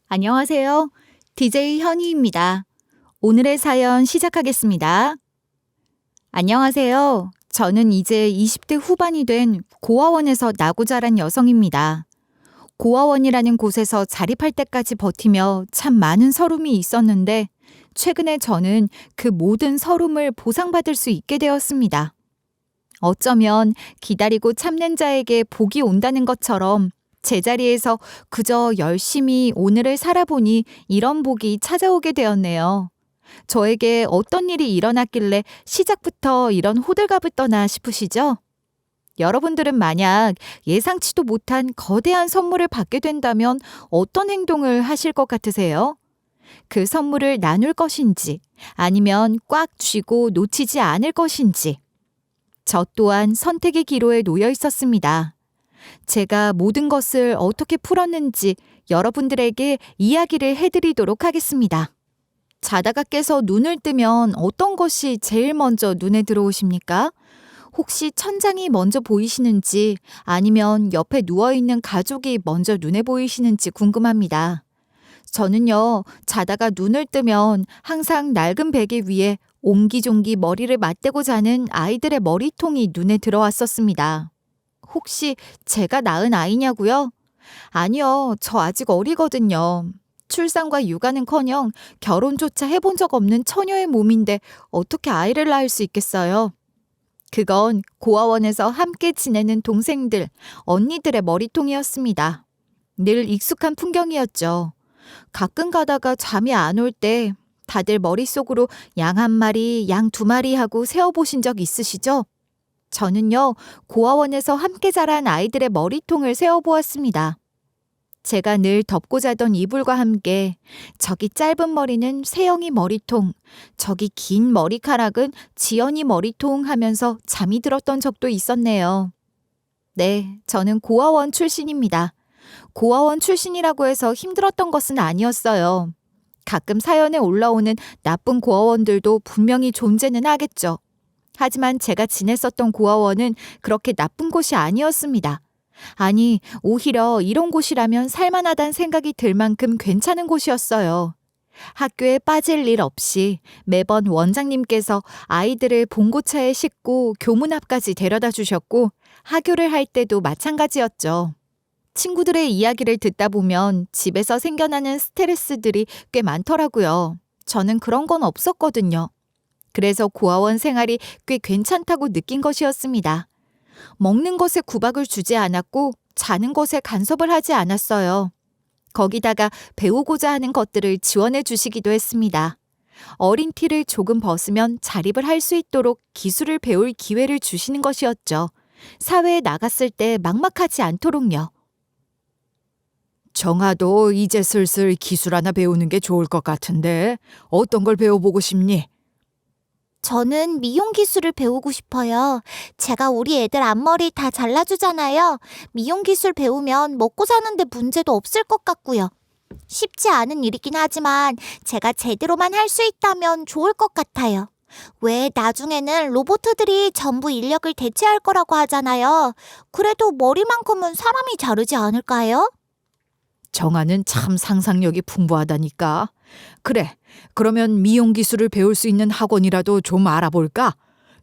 안녕하세요. DJ 현희입니다. 오늘의 사연 시작하겠습니다. 안녕하세요. 저는 이제 20대 후반이 된 고아원에서 나고 자란 여성입니다. 고아원이라는 곳에서 자립할 때까지 버티며 참 많은 서름이 있었는데 최근에 저는 그 모든 서름을 보상받을 수 있게 되었습니다. 어쩌면 기다리고 참는 자에게 복이 온다는 것처럼 제자리에서 그저 열심히 오늘을 살아보니 이런 복이 찾아오게 되었네요. 저에게 어떤 일이 일어났길래 시작부터 이런 호들갑을 떠나 싶으시죠? 여러분들은 만약 예상치도 못한 거대한 선물을 받게 된다면 어떤 행동을 하실 것 같으세요? 그 선물을 나눌 것인지 아니면 꽉 쥐고 놓치지 않을 것인지. 저 또한 선택의 기로에 놓여 있었습니다. 제가 모든 것을 어떻게 풀었는지 여러분들에게 이야기를 해드리도록 하겠습니다. 자다가 깨서 눈을 뜨면 어떤 것이 제일 먼저 눈에 들어오십니까? 혹시 천장이 먼저 보이시는지 아니면 옆에 누워있는 가족이 먼저 눈에 보이시는지 궁금합니다. 저는요, 자다가 눈을 뜨면 항상 낡은 베개 위에 옹기종기 머리를 맞대고 자는 아이들의 머리통이 눈에 들어왔었습니다. 혹시 제가 낳은 아이냐고요? 아니요, 저 아직 어리거든요. 출산과 육아는커녕 결혼조차 해본 적 없는 처녀의 몸인데 어떻게 아이를 낳을 수 있겠어요? 그건 고아원에서 함께 지내는 동생들, 언니들의 머리통이었습니다. 늘 익숙한 풍경이었죠. 가끔 가다가 잠이 안 올 때 다들 머릿속으로 양 한 마리, 양 두 마리 하고 세어보신 적 있으시죠? 저는요, 고아원에서 함께 자란 아이들의 머리통을 세어보았습니다. 제가 늘 덮고 자던 이불과 함께 저기 짧은 머리는 세영이 머리통, 저기 긴 머리카락은 지연이 머리통 하면서 잠이 들었던 적도 있었네요. 네, 저는 고아원 출신입니다. 고아원 출신이라고 해서 힘들었던 것은 아니었어요. 가끔 사연에 올라오는 나쁜 고아원들도 분명히 존재는 하겠죠. 하지만 제가 지냈었던 고아원은 그렇게 나쁜 곳이 아니었습니다. 아니, 오히려 이런 곳이라면 살만하단 생각이 들 만큼 괜찮은 곳이었어요. 학교에 빠질 일 없이 매번 원장님께서 아이들을 봉고차에 싣고 교문 앞까지 데려다 주셨고 하교를 할 때도 마찬가지였죠. 친구들의 이야기를 듣다 보면 집에서 생겨나는 스트레스들이 꽤 많더라고요. 저는 그런 건 없었거든요. 그래서 고아원 생활이 꽤 괜찮다고 느낀 것이었습니다. 먹는 것에 구박을 주지 않았고 자는 것에 간섭을 하지 않았어요. 거기다가 배우고자 하는 것들을 지원해 주시기도 했습니다. 어린 티를 조금 벗으면 자립을 할 수 있도록 기술을 배울 기회를 주시는 것이었죠. 사회에 나갔을 때 막막하지 않도록요. 정아도 이제 슬슬 기술 하나 배우는 게 좋을 것 같은데 어떤 걸 배워보고 싶니? 저는 미용 기술을 배우고 싶어요. 제가 우리 애들 앞머리 다 잘라주잖아요. 미용 기술 배우면 먹고 사는데 문제도 없을 것 같고요. 쉽지 않은 일이긴 하지만 제가 제대로만 할 수 있다면 좋을 것 같아요. 왜 나중에는 로봇들이 전부 인력을 대체할 거라고 하잖아요. 그래도 머리만큼은 사람이 자르지 않을까요? 정아는 참 상상력이 풍부하다니까. 그래, 그러면 미용 기술을 배울 수 있는 학원이라도 좀 알아볼까?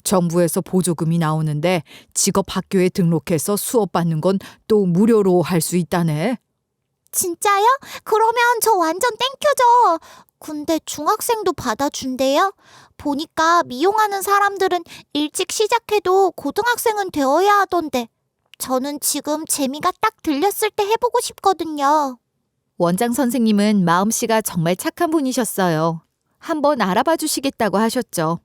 정부에서 보조금이 나오는데 직업 학교에 등록해서 수업 받는 건 또 무료로 할 수 있다네. 진짜요? 그러면 저 완전 땡큐죠. 근데 중학생도 받아준대요? 보니까 미용하는 사람들은 일찍 시작해도 고등학생은 되어야 하던데 저는 지금 재미가 딱 들렸을 때 해보고 싶거든요. 원장 선생님은 마음씨가 정말 착한 분이셨어요. 한번 알아봐 주시겠다고 하셨죠.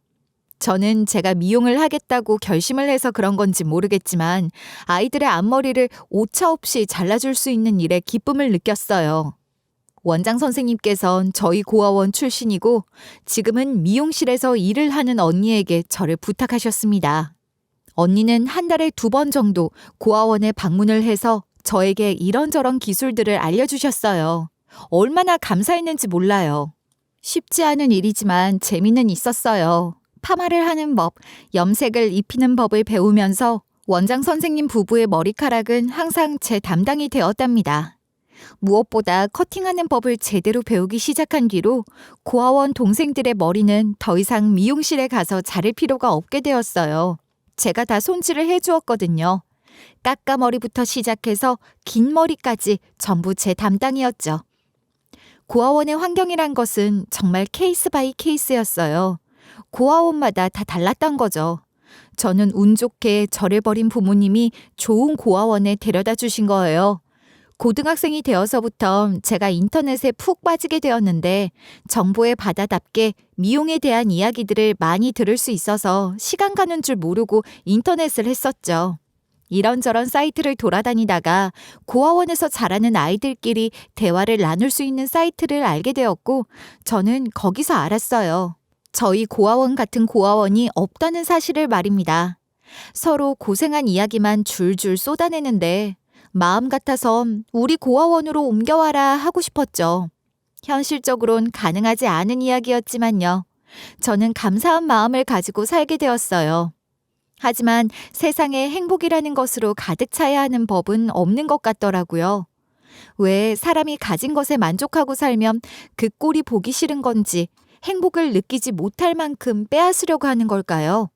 저는 제가 미용을 하겠다고 결심을 해서 그런 건지 모르겠지만 아이들의 앞머리를 오차 없이 잘라줄 수 있는 일에 기쁨을 느꼈어요. 원장 선생님께선 저희 고아원 출신이고 지금은 미용실에서 일을 하는 언니에게 저를 부탁하셨습니다. 언니는 한 달에 2번 정도 고아원에 방문을 해서 저에게 이런저런 기술들을 알려주셨어요. 얼마나 감사했는지 몰라요. 쉽지 않은 일이지만 재미는 있었어요. 파마를 하는 법, 염색을 입히는 법을 배우면서 원장 선생님 부부의 머리카락은 항상 제 담당이 되었답니다. 무엇보다 커팅하는 법을 제대로 배우기 시작한 뒤로 고아원 동생들의 머리는 더 이상 미용실에 가서 자를 필요가 없게 되었어요. 제가 다 손질을 해주었거든요. 깎아머리부터 시작해서 긴 머리까지 전부 제 담당이었죠. 고아원의 환경이란 것은 정말 케이스 바이 케이스였어요. 고아원마다 다 달랐던 거죠. 저는 운 좋게 저를 버린 부모님이 좋은 고아원에 데려다 주신 거예요. 고등학생이 되어서부터 제가 인터넷에 푹 빠지게 되었는데 정보의 바다답게 미용에 대한 이야기들을 많이 들을 수 있어서 시간 가는 줄 모르고 인터넷을 했었죠. 이런저런 사이트를 돌아다니다가 고아원에서 자라는 아이들끼리 대화를 나눌 수 있는 사이트를 알게 되었고 저는 거기서 알았어요. 저희 고아원 같은 고아원이 없다는 사실을 말입니다. 서로 고생한 이야기만 줄줄 쏟아내는데 마음 같아서 우리 고아원으로 옮겨와라 하고 싶었죠. 현실적으론 가능하지 않은 이야기였지만요. 저는 감사한 마음을 가지고 살게 되었어요. 하지만 세상에 행복이라는 것으로 가득 차야 하는 법은 없는 것 같더라고요. 왜 사람이 가진 것에 만족하고 살면 그 꼴이 보기 싫은 건지 행복을 느끼지 못할 만큼 빼앗으려고 하는 걸까요?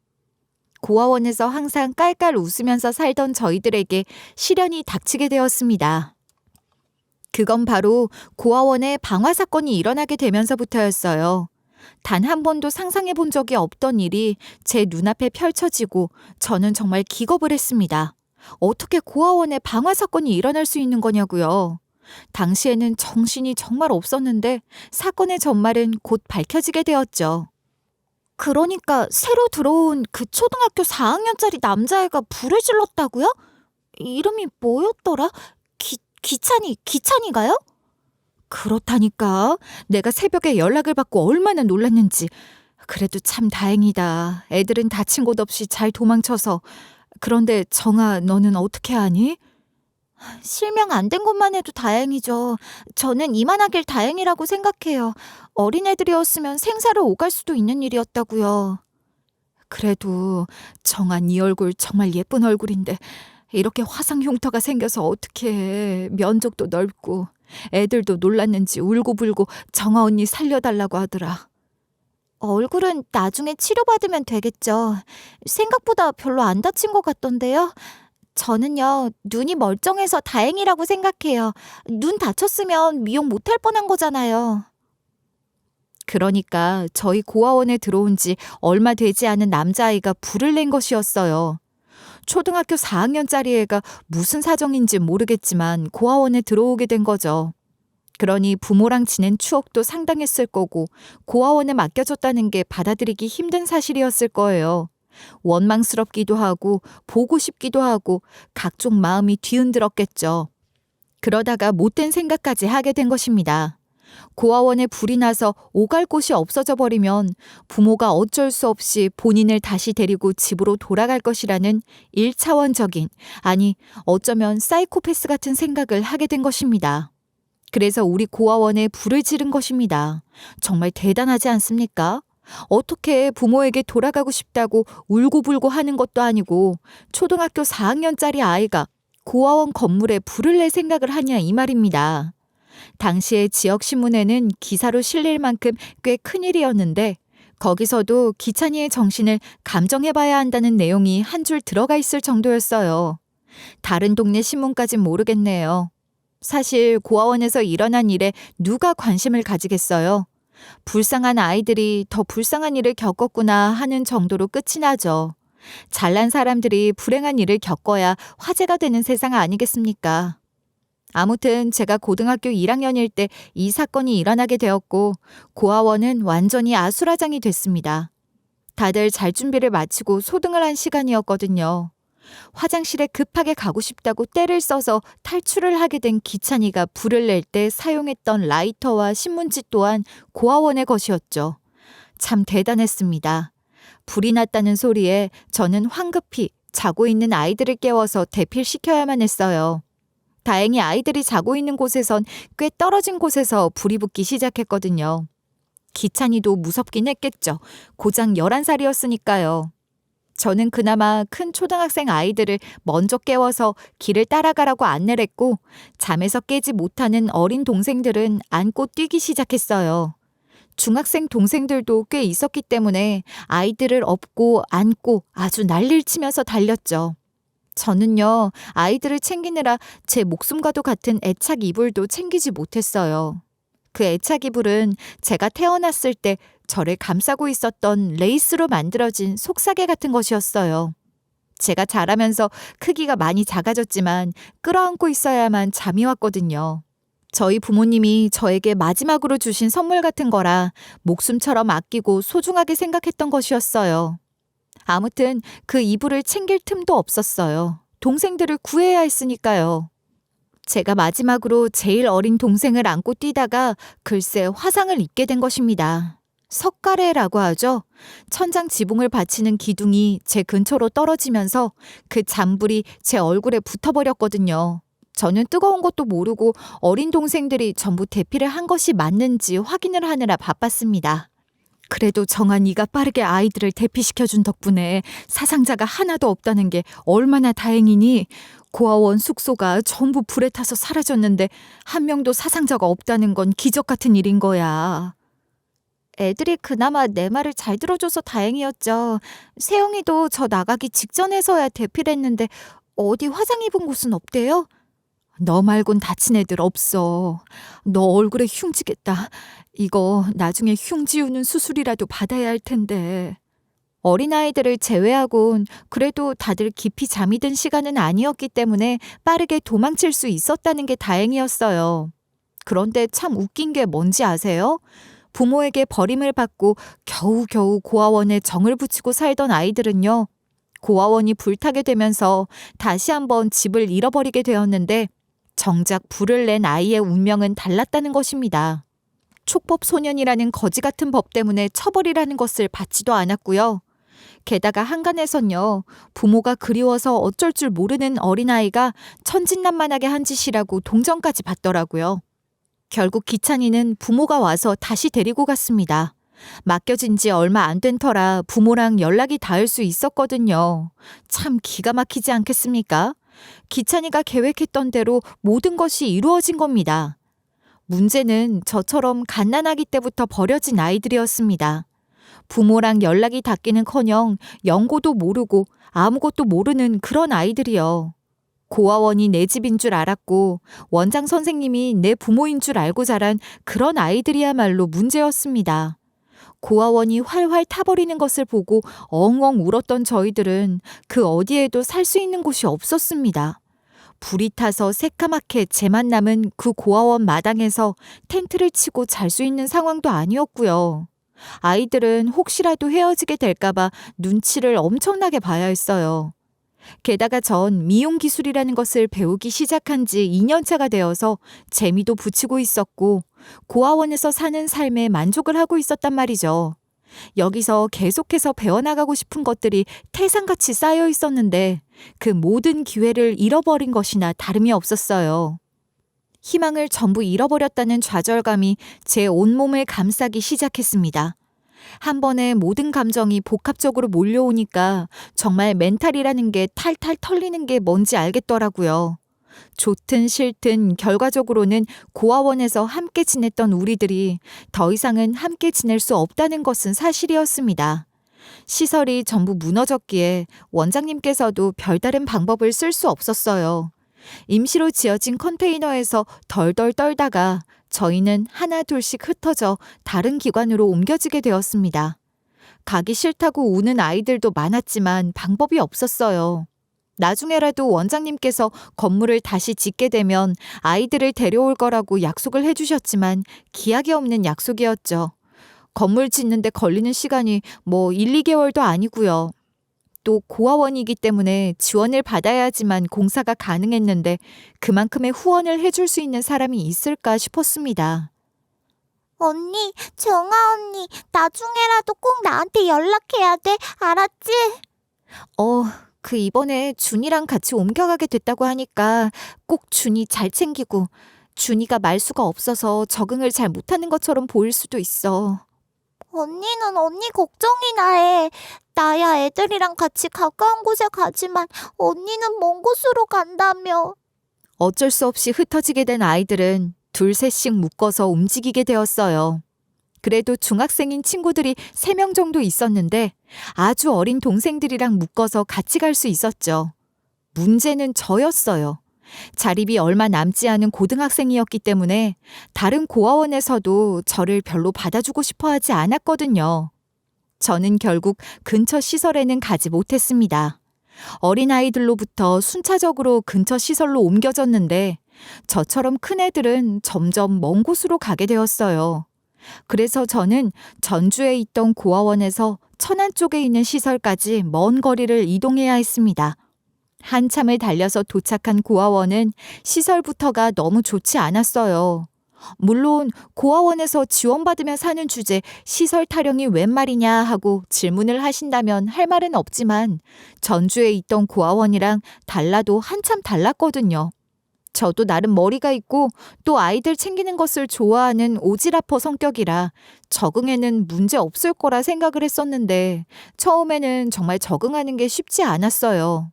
고아원에서 항상 깔깔 웃으면서 살던 저희들에게 시련이 닥치게 되었습니다. 그건 바로 고아원에 방화 사건이 일어나게 되면서부터였어요. 단 한 번도 상상해 본 적이 없던 일이 제 눈앞에 펼쳐지고 저는 정말 기겁을 했습니다. 어떻게 고아원에 방화 사건이 일어날 수 있는 거냐고요. 당시에는 정신이 정말 없었는데 사건의 전말은 곧 밝혀지게 되었죠. 그러니까 새로 들어온 그 초등학교 4학년짜리 남자애가 불을 질렀다고요? 이름이 뭐였더라? 기찬이가요? 그렇다니까. 내가 새벽에 연락을 받고 얼마나 놀랐는지. 그래도 참 다행이다. 애들은 다친 곳 없이 잘 도망쳐서. 그런데 정아, 너는 어떻게 아니? 실명 안 된 것만 해도 다행이죠. 저는 이만하길 다행이라고 생각해요. 어린애들이었으면 생사를 오갈 수도 있는 일이었다고요. 그래도 정아, 네 얼굴 정말 예쁜 얼굴인데 이렇게 화상 흉터가 생겨서 어떻게 해. 면적도 넓고 애들도 놀랐는지 울고불고 정아 언니 살려달라고 하더라. 얼굴은 나중에 치료받으면 되겠죠. 생각보다 별로 안 다친 것 같던데요. 저는요, 눈이 멀쩡해서 다행이라고 생각해요. 눈 다쳤으면 미용 못할 뻔한 거잖아요. 그러니까 저희 고아원에 들어온 지 얼마 되지 않은 남자아이가 불을 낸 것이었어요. 초등학교 4학년짜리 애가 무슨 사정인지 모르겠지만 고아원에 들어오게 된 거죠. 그러니 부모랑 지낸 추억도 상당했을 거고 고아원에 맡겨졌다는 게 받아들이기 힘든 사실이었을 거예요. 원망스럽기도 하고 보고 싶기도 하고 각종 마음이 뒤흔들었겠죠. 그러다가 못된 생각까지 하게 된 것입니다. 고아원에 불이 나서 오갈 곳이 없어져 버리면 부모가 어쩔 수 없이 본인을 다시 데리고 집으로 돌아갈 것이라는 1차원적인, 아니 어쩌면 사이코패스 같은 생각을 하게 된 것입니다. 그래서 우리 고아원에 불을 지른 것입니다. 정말 대단하지 않습니까? 어떻게 부모에게 돌아가고 싶다고 울고불고 하는 것도 아니고 초등학교 4학년짜리 아이가 고아원 건물에 불을 낼 생각을 하냐 이 말입니다. 당시에 지역신문에는 기사로 실릴 만큼 꽤 큰일이었는데 거기서도 기찬이의 정신을 감정해봐야 한다는 내용이 한 줄 들어가 있을 정도였어요. 다른 동네 신문까진 모르겠네요. 사실 고아원에서 일어난 일에 누가 관심을 가지겠어요. 불쌍한 아이들이 더 불쌍한 일을 겪었구나 하는 정도로 끝이 나죠. 잘난 사람들이 불행한 일을 겪어야 화제가 되는 세상 아니겠습니까? 아무튼 제가 고등학교 1학년일 때 이 사건이 일어나게 되었고 고아원은 완전히 아수라장이 됐습니다. 다들 잘 준비를 마치고 소등을 한 시간이었거든요. 화장실에 급하게 가고 싶다고 떼를 써서 탈출을 하게 된 기찬이가 불을 낼 때 사용했던 라이터와 신문지 또한 고아원의 것이었죠. 참 대단했습니다. 불이 났다는 소리에 저는 황급히 자고 있는 아이들을 깨워서 대피시켜야만 했어요. 다행히 아이들이 자고 있는 곳에선 꽤 떨어진 곳에서 불이 붙기 시작했거든요. 기찬이도 무섭긴 했겠죠. 고작 11살이었으니까요. 저는 그나마 큰 초등학생 아이들을 먼저 깨워서 길을 따라가라고 안내를 했고 잠에서 깨지 못하는 어린 동생들은 안고 뛰기 시작했어요. 중학생 동생들도 꽤 있었기 때문에 아이들을 업고 안고 아주 난리를 치면서 달렸죠. 저는요, 아이들을 챙기느라 제 목숨과도 같은 애착 이불도 챙기지 못했어요. 그 애착 이불은 제가 태어났을 때 저를 감싸고 있었던 레이스로 만들어진 속삭이 같은 것이었어요. 제가 자라면서 크기가 많이 작아졌지만 끌어안고 있어야만 잠이 왔거든요. 저희 부모님이 저에게 마지막으로 주신 선물 같은 거라 목숨처럼 아끼고 소중하게 생각했던 것이었어요. 아무튼 그 이불을 챙길 틈도 없었어요. 동생들을 구해야 했으니까요. 제가 마지막으로 제일 어린 동생을 안고 뛰다가 글쎄 화상을 입게 된 것입니다. 석가래라고 하죠. 천장 지붕을 받치는 기둥이 제 근처로 떨어지면서 그 잔불이 제 얼굴에 붙어버렸거든요. 저는 뜨거운 것도 모르고 어린 동생들이 전부 대피를 한 것이 맞는지 확인을 하느라 바빴습니다. 그래도 정한이가 빠르게 아이들을 대피시켜준 덕분에 사상자가 하나도 없다는 게 얼마나 다행이니. 고아원 숙소가 전부 불에 타서 사라졌는데 한 명도 사상자가 없다는 건 기적 같은 일인 거야. 애들이 그나마 내 말을 잘 들어줘서 다행이었죠. 세영이도 저 나가기 직전에서야 대피를 했는데 어디 화상 입은 곳은 없대요? 너 말곤 다친 애들 없어. 너 얼굴에 흉지겠다. 이거 나중에 흉 지우는 수술이라도 받아야 할 텐데. 어린아이들을 제외하곤 그래도 다들 깊이 잠이 든 시간은 아니었기 때문에 빠르게 도망칠 수 있었다는 게 다행이었어요. 그런데 참 웃긴 게 뭔지 아세요? 부모에게 버림을 받고 겨우겨우 고아원에 정을 붙이고 살던 아이들은요. 고아원이 불타게 되면서 다시 한번 집을 잃어버리게 되었는데 정작 불을 낸 아이의 운명은 달랐다는 것입니다. 촉법 소년이라는 거지 같은 법 때문에 처벌이라는 것을 받지도 않았고요. 게다가 한간에선요, 부모가 그리워서 어쩔 줄 모르는 어린아이가 천진난만하게 한 짓이라고 동정까지 받더라고요. 결국 기찬이는 부모가 와서 다시 데리고 갔습니다. 맡겨진 지 얼마 안 된 터라 부모랑 연락이 닿을 수 있었거든요. 참 기가 막히지 않겠습니까? 기찬이가 계획했던 대로 모든 것이 이루어진 겁니다. 문제는 저처럼 갓난아기 때부터 버려진 아이들이었습니다. 부모랑 연락이 닿기는커녕 연고도 모르고 아무것도 모르는 그런 아이들이요. 고아원이 내 집인 줄 알았고 원장 선생님이 내 부모인 줄 알고 자란 그런 아이들이야말로 문제였습니다. 고아원이 활활 타버리는 것을 보고 엉엉 울었던 저희들은 그 어디에도 살 수 있는 곳이 없었습니다. 불이 타서 새까맣게 재만 남은 그 고아원 마당에서 텐트를 치고 잘 수 있는 상황도 아니었고요. 아이들은 혹시라도 헤어지게 될까봐 눈치를 엄청나게 봐야 했어요. 게다가 전 미용 기술이라는 것을 배우기 시작한 지 2년차가 되어서 재미도 붙이고 있었고 고아원에서 사는 삶에 만족을 하고 있었단 말이죠. 여기서 계속해서 배워나가고 싶은 것들이 태산같이 쌓여 있었는데 그 모든 기회를 잃어버린 것이나 다름이 없었어요. 희망을 전부 잃어버렸다는 좌절감이 제 온몸을 감싸기 시작했습니다. 한 번에 모든 감정이 복합적으로 몰려오니까 정말 멘탈이라는 게 탈탈 털리는 게 뭔지 알겠더라고요. 좋든 싫든 결과적으로는 고아원에서 함께 지냈던 우리들이 더 이상은 함께 지낼 수 없다는 것은 사실이었습니다. 시설이 전부 무너졌기에 원장님께서도 별다른 방법을 쓸 수 없었어요. 임시로 지어진 컨테이너에서 덜덜 떨다가 저희는 하나 둘씩 흩어져 다른 기관으로 옮겨지게 되었습니다. 가기 싫다고 우는 아이들도 많았지만 방법이 없었어요. 나중에라도 원장님께서 건물을 다시 짓게 되면 아이들을 데려올 거라고 약속을 해주셨지만 기약이 없는 약속이었죠. 건물 짓는데 걸리는 시간이 1-2개월도 아니고요. 또 고아원이기 때문에 지원을 받아야지만 공사가 가능했는데 그만큼의 후원을 해줄 수 있는 사람이 있을까 싶었습니다. 언니, 정아 언니, 나중에라도 꼭 나한테 연락해야 돼. 알았지? 그 이번에 준이랑 같이 옮겨가게 됐다고 하니까 꼭 준이 잘 챙기고 준이가 말수가 없어서 적응을 잘 못하는 것처럼 보일 수도 있어. 언니는 언니 걱정이 나해. 나야 애들이랑 같이 가까운 곳에 가지만 언니는 먼 곳으로 간다며. 어쩔 수 없이 흩어지게 된 아이들은 둘셋씩 묶어서 움직이게 되었어요. 그래도 중학생인 친구들이 3명 정도 있었는데 아주 어린 동생들이랑 묶어서 같이 갈 수 있었죠. 문제는 저였어요. 자립이 얼마 남지 않은 고등학생이었기 때문에 다른 고아원에서도 저를 별로 받아주고 싶어 하지 않았거든요. 저는 결국 근처 시설에는 가지 못했습니다. 어린아이들로부터 순차적으로 근처 시설로 옮겨졌는데 저처럼 큰 애들은 점점 먼 곳으로 가게 되었어요. 그래서 저는 전주에 있던 고아원에서 천안 쪽에 있는 시설까지 먼 거리를 이동해야 했습니다. 한참을 달려서 도착한 고아원은 시설부터가 너무 좋지 않았어요. 물론 고아원에서 지원받으며 사는 주제 시설 타령이 웬 말이냐 하고 질문을 하신다면 할 말은 없지만 전주에 있던 고아원이랑 달라도 한참 달랐거든요. 저도 나름 머리가 있고 또 아이들 챙기는 것을 좋아하는 오지라퍼 성격이라 적응에는 문제 없을 거라 생각을 했었는데 처음에는 정말 적응하는 게 쉽지 않았어요.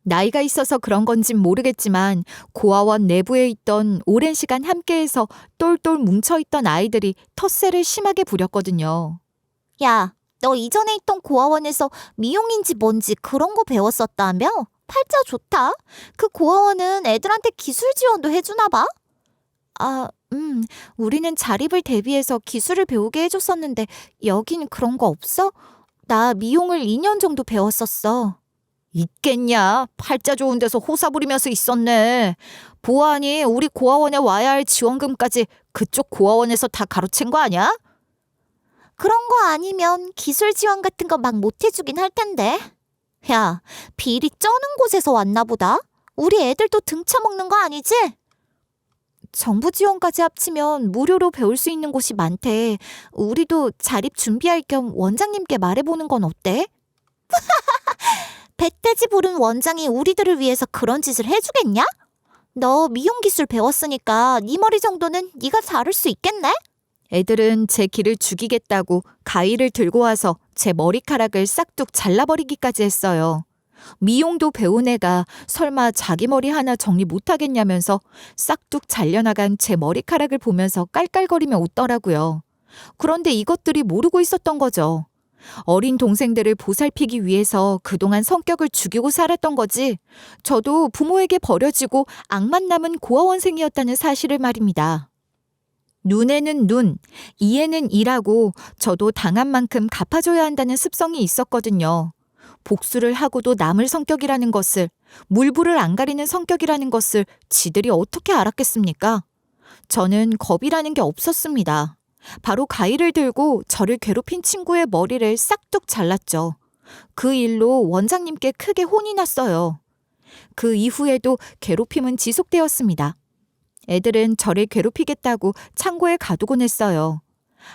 나이가 있어서 그런 건진 모르겠지만 고아원 내부에 있던 오랜 시간 함께해서 똘똘 뭉쳐있던 아이들이 텃세를 심하게 부렸거든요. 야, 너 이전에 있던 고아원에서 미용인지 뭔지 그런 거 배웠었다며? 팔자 좋다. 그 고아원은 애들한테 기술 지원도 해주나 봐? 우리는 자립을 대비해서 기술을 배우게 해줬었는데 여긴 그런 거 없어? 나 미용을 2년 정도 배웠었어. 있겠냐? 팔자 좋은 데서 호사 부리면서 있었네. 보아하니 우리 고아원에 와야 할 지원금까지 그쪽 고아원에서 다 가로챈 거 아니야? 그런 거 아니면 기술 지원 같은 거 막 못 해주긴 할 텐데. 야, 비리 쩌는 곳에서 왔나 보다. 우리 애들도 등쳐먹는 거 아니지? 정부 지원까지 합치면 무료로 배울 수 있는 곳이 많대. 우리도 자립 준비할 겸 원장님께 말해보는 건 어때? 배떼지 부른 원장이 우리들을 위해서 그런 짓을 해주겠냐? 너 미용 기술 배웠으니까 네 머리 정도는 네가 자를 수 있겠네? 애들은 제 길을 죽이겠다고 가위를 들고 와서 제 머리카락을 싹둑 잘라버리기까지 했어요. 미용도 배운 애가 설마 자기 머리 하나 정리 못하겠냐면서 싹둑 잘려나간 제 머리카락을 보면서 깔깔거리며 웃더라고요. 그런데 이것들이 모르고 있었던 거죠. 어린 동생들을 보살피기 위해서 그동안 성격을 죽이고 살았던 거지. 저도 부모에게 버려지고 악만 남은 고아원생이었다는 사실을 말입니다. 눈에는 눈, 이에는 이라고 저도 당한 만큼 갚아줘야 한다는 습성이 있었거든요. 복수를 하고도 남을 성격이라는 것을, 물불을 안 가리는 성격이라는 것을 지들이 어떻게 알았겠습니까? 저는 겁이라는 게 없었습니다. 바로 가위를 들고 저를 괴롭힌 친구의 머리를 싹둑 잘랐죠. 그 일로 원장님께 크게 혼이 났어요. 그 이후에도 괴롭힘은 지속되었습니다. 애들은 저를 괴롭히겠다고 창고에 가두곤 했어요.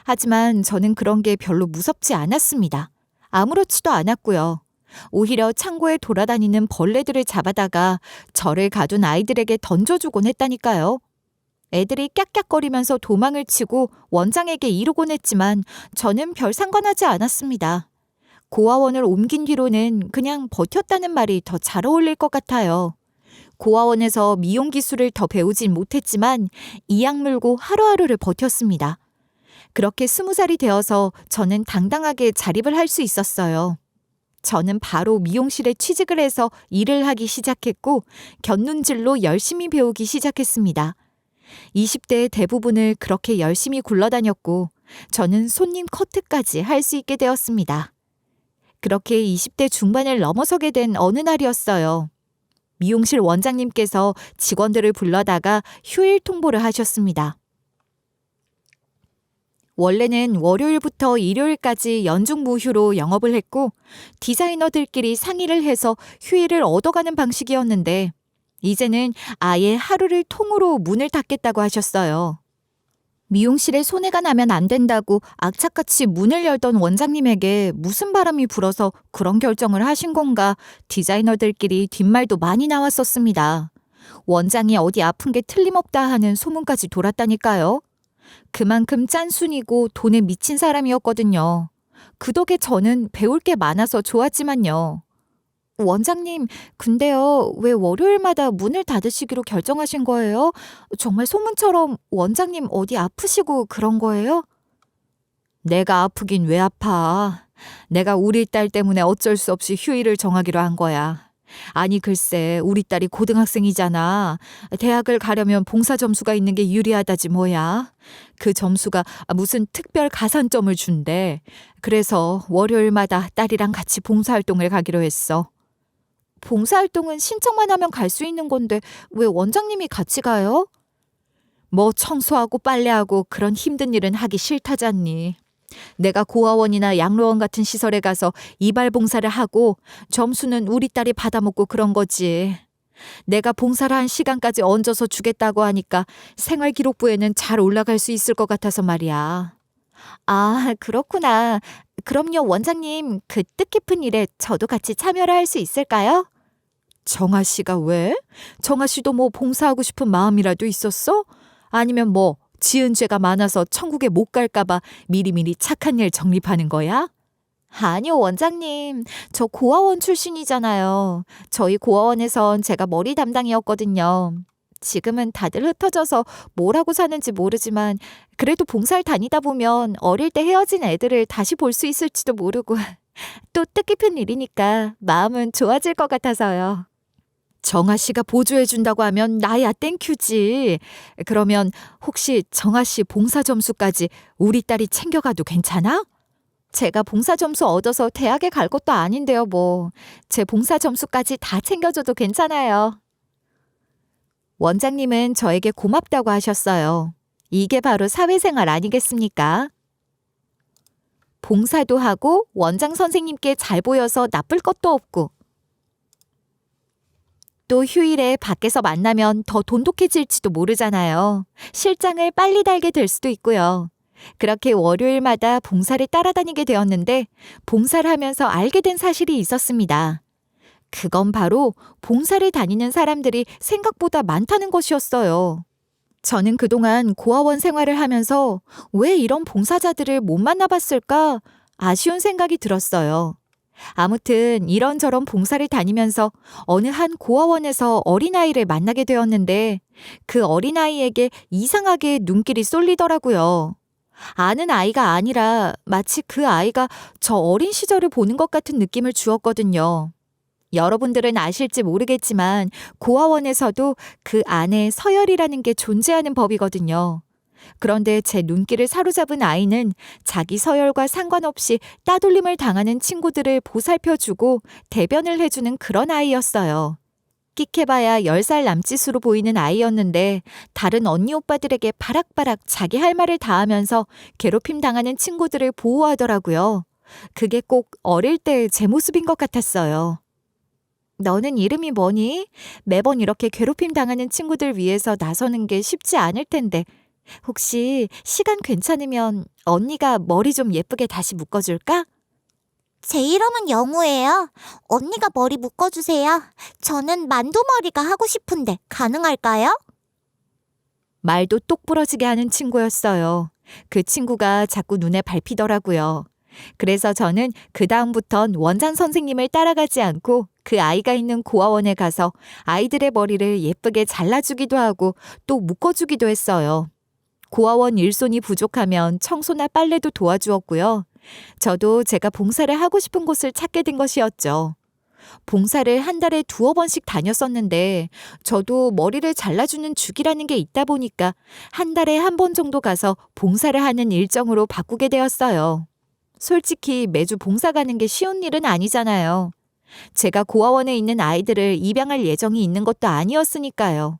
하지만 저는 그런 게 별로 무섭지 않았습니다. 아무렇지도 않았고요. 오히려 창고에 돌아다니는 벌레들을 잡아다가 저를 가둔 아이들에게 던져주곤 했다니까요. 애들이 깍깍거리면서 도망을 치고 원장에게 이르곤 했지만 저는 별 상관하지 않았습니다. 고아원을 옮긴 뒤로는 그냥 버텼다는 말이 더 잘 어울릴 것 같아요. 고아원에서 미용 기술을 더 배우진 못했지만 이악 물고 하루하루를 버텼습니다. 그렇게 20살이 되어서 저는 당당하게 자립을 할 수 있었어요. 저는 바로 미용실에 취직을 해서 일을 하기 시작했고 곁눈질로 열심히 배우기 시작했습니다. 20대의 대부분을 그렇게 열심히 굴러다녔고 저는 손님 커트까지 할 수 있게 되었습니다. 그렇게 20대 중반을 넘어서게 된 어느 날이었어요. 미용실 원장님께서 직원들을 불러다가 휴일 통보를 하셨습니다. 원래는 월요일부터 일요일까지 연중 무휴로 영업을 했고 디자이너들끼리 상의를 해서 휴일을 얻어가는 방식이었는데 이제는 아예 하루를 통으로 문을 닫겠다고 하셨어요. 미용실에 손해가 나면 안 된다고 악착같이 문을 열던 원장님에게 무슨 바람이 불어서 그런 결정을 하신 건가 디자이너들끼리 뒷말도 많이 나왔었습니다. 원장이 어디 아픈 게 틀림없다 하는 소문까지 돌았다니까요. 그만큼 짠순이고 돈에 미친 사람이었거든요. 그 덕에 저는 배울 게 많아서 좋았지만요. 원장님, 근데요, 왜 월요일마다 문을 닫으시기로 결정하신 거예요? 정말 소문처럼 원장님 어디 아프시고 그런 거예요? 내가 아프긴 왜 아파. 내가 우리 딸 때문에 어쩔 수 없이 휴일을 정하기로 한 거야. 아니 글쎄 우리 딸이 고등학생이잖아. 대학을 가려면 봉사 점수가 있는 게 유리하다지 뭐야. 그 점수가 무슨 특별 가산점을 준대. 그래서 월요일마다 딸이랑 같이 봉사활동을 가기로 했어. 봉사활동은 신청만 하면 갈 수 있는 건데 왜 원장님이 같이 가요? 뭐 청소하고 빨래하고 그런 힘든 일은 하기 싫다잖니. 내가 고아원이나 양로원 같은 시설에 가서 이발 봉사를 하고 점수는 우리 딸이 받아먹고 그런 거지. 내가 봉사를 한 시간까지 얹어서 주겠다고 하니까 생활기록부에는 잘 올라갈 수 있을 것 같아서 말이야. 아, 그렇구나. 그럼요, 원장님. 그 뜻깊은 일에 저도 같이 참여를 할 수 있을까요? 정아 씨가 왜? 정아 씨도 뭐 봉사하고 싶은 마음이라도 있었어? 아니면 뭐 지은 죄가 많아서 천국에 못 갈까봐 미리미리 착한 일 정립하는 거야? 아니요, 원장님. 저 고아원 출신이잖아요. 저희 고아원에선 제가 머리 담당이었거든요. 지금은 다들 흩어져서 뭐라고 사는지 모르지만 그래도 봉사를 다니다 보면 어릴 때 헤어진 애들을 다시 볼 수 있을지도 모르고 또 뜻깊은 일이니까 마음은 좋아질 것 같아서요. 정아 씨가 보조해준다고 하면 나야 땡큐지. 그러면 혹시 정아 씨 봉사 점수까지 우리 딸이 챙겨가도 괜찮아? 제가 봉사 점수 얻어서 대학에 갈 것도 아닌데요, 뭐. 제 봉사 점수까지 다 챙겨줘도 괜찮아요. 원장님은 저에게 고맙다고 하셨어요. 이게 바로 사회생활 아니겠습니까? 봉사도 하고 원장 선생님께 잘 보여서 나쁠 것도 없고 또 휴일에 밖에서 만나면 더 돈독해질지도 모르잖아요. 실장을 빨리 달게 될 수도 있고요. 그렇게 월요일마다 봉사를 따라다니게 되었는데 봉사를 하면서 알게 된 사실이 있었습니다. 그건 바로 봉사를 다니는 사람들이 생각보다 많다는 것이었어요. 저는 그동안 고아원 생활을 하면서 왜 이런 봉사자들을 못 만나봤을까 아쉬운 생각이 들었어요. 아무튼 이런저런 봉사를 다니면서 어느 한 고아원에서 어린아이를 만나게 되었는데 그 어린아이에게 이상하게 눈길이 쏠리더라고요. 아는 아이가 아니라 마치 그 아이가 저 어린 시절을 보는 것 같은 느낌을 주었거든요. 여러분들은 아실지 모르겠지만 고아원에서도 그 안에 서열이라는 게 존재하는 법이거든요. 그런데 제 눈길을 사로잡은 아이는 자기 서열과 상관없이 따돌림을 당하는 친구들을 보살펴주고 대변을 해주는 그런 아이였어요. 끽해봐야 10살 남짓으로 보이는 아이였는데 다른 언니 오빠들에게 바락바락 자기 할 말을 다 하면서 괴롭힘 당하는 친구들을 보호하더라고요. 그게 꼭 어릴 때 제 모습인 것 같았어요. 너는 이름이 뭐니? 매번 이렇게 괴롭힘 당하는 친구들 위해서 나서는 게 쉽지 않을 텐데 혹시 시간 괜찮으면 언니가 머리 좀 예쁘게 다시 묶어줄까? 제 이름은 영우예요. 언니가 머리 묶어주세요. 저는 만두머리가 하고 싶은데 가능할까요? 말도 똑 부러지게 하는 친구였어요. 그 친구가 자꾸 눈에 밟히더라고요. 그래서 저는 그다음부턴 원장 선생님을 따라가지 않고 그 아이가 있는 고아원에 가서 아이들의 머리를 예쁘게 잘라주기도 하고 또 묶어주기도 했어요. 고아원 일손이 부족하면 청소나 빨래도 도와주었고요. 저도 제가 봉사를 하고 싶은 곳을 찾게 된 것이었죠. 봉사를 한 달에 2-3번씩 다녔었는데 저도 머리를 잘라주는 주기라는 게 있다 보니까 한 달에 1번 정도 가서 봉사를 하는 일정으로 바꾸게 되었어요. 솔직히 매주 봉사 가는 게 쉬운 일은 아니잖아요. 제가 고아원에 있는 아이들을 입양할 예정이 있는 것도 아니었으니까요.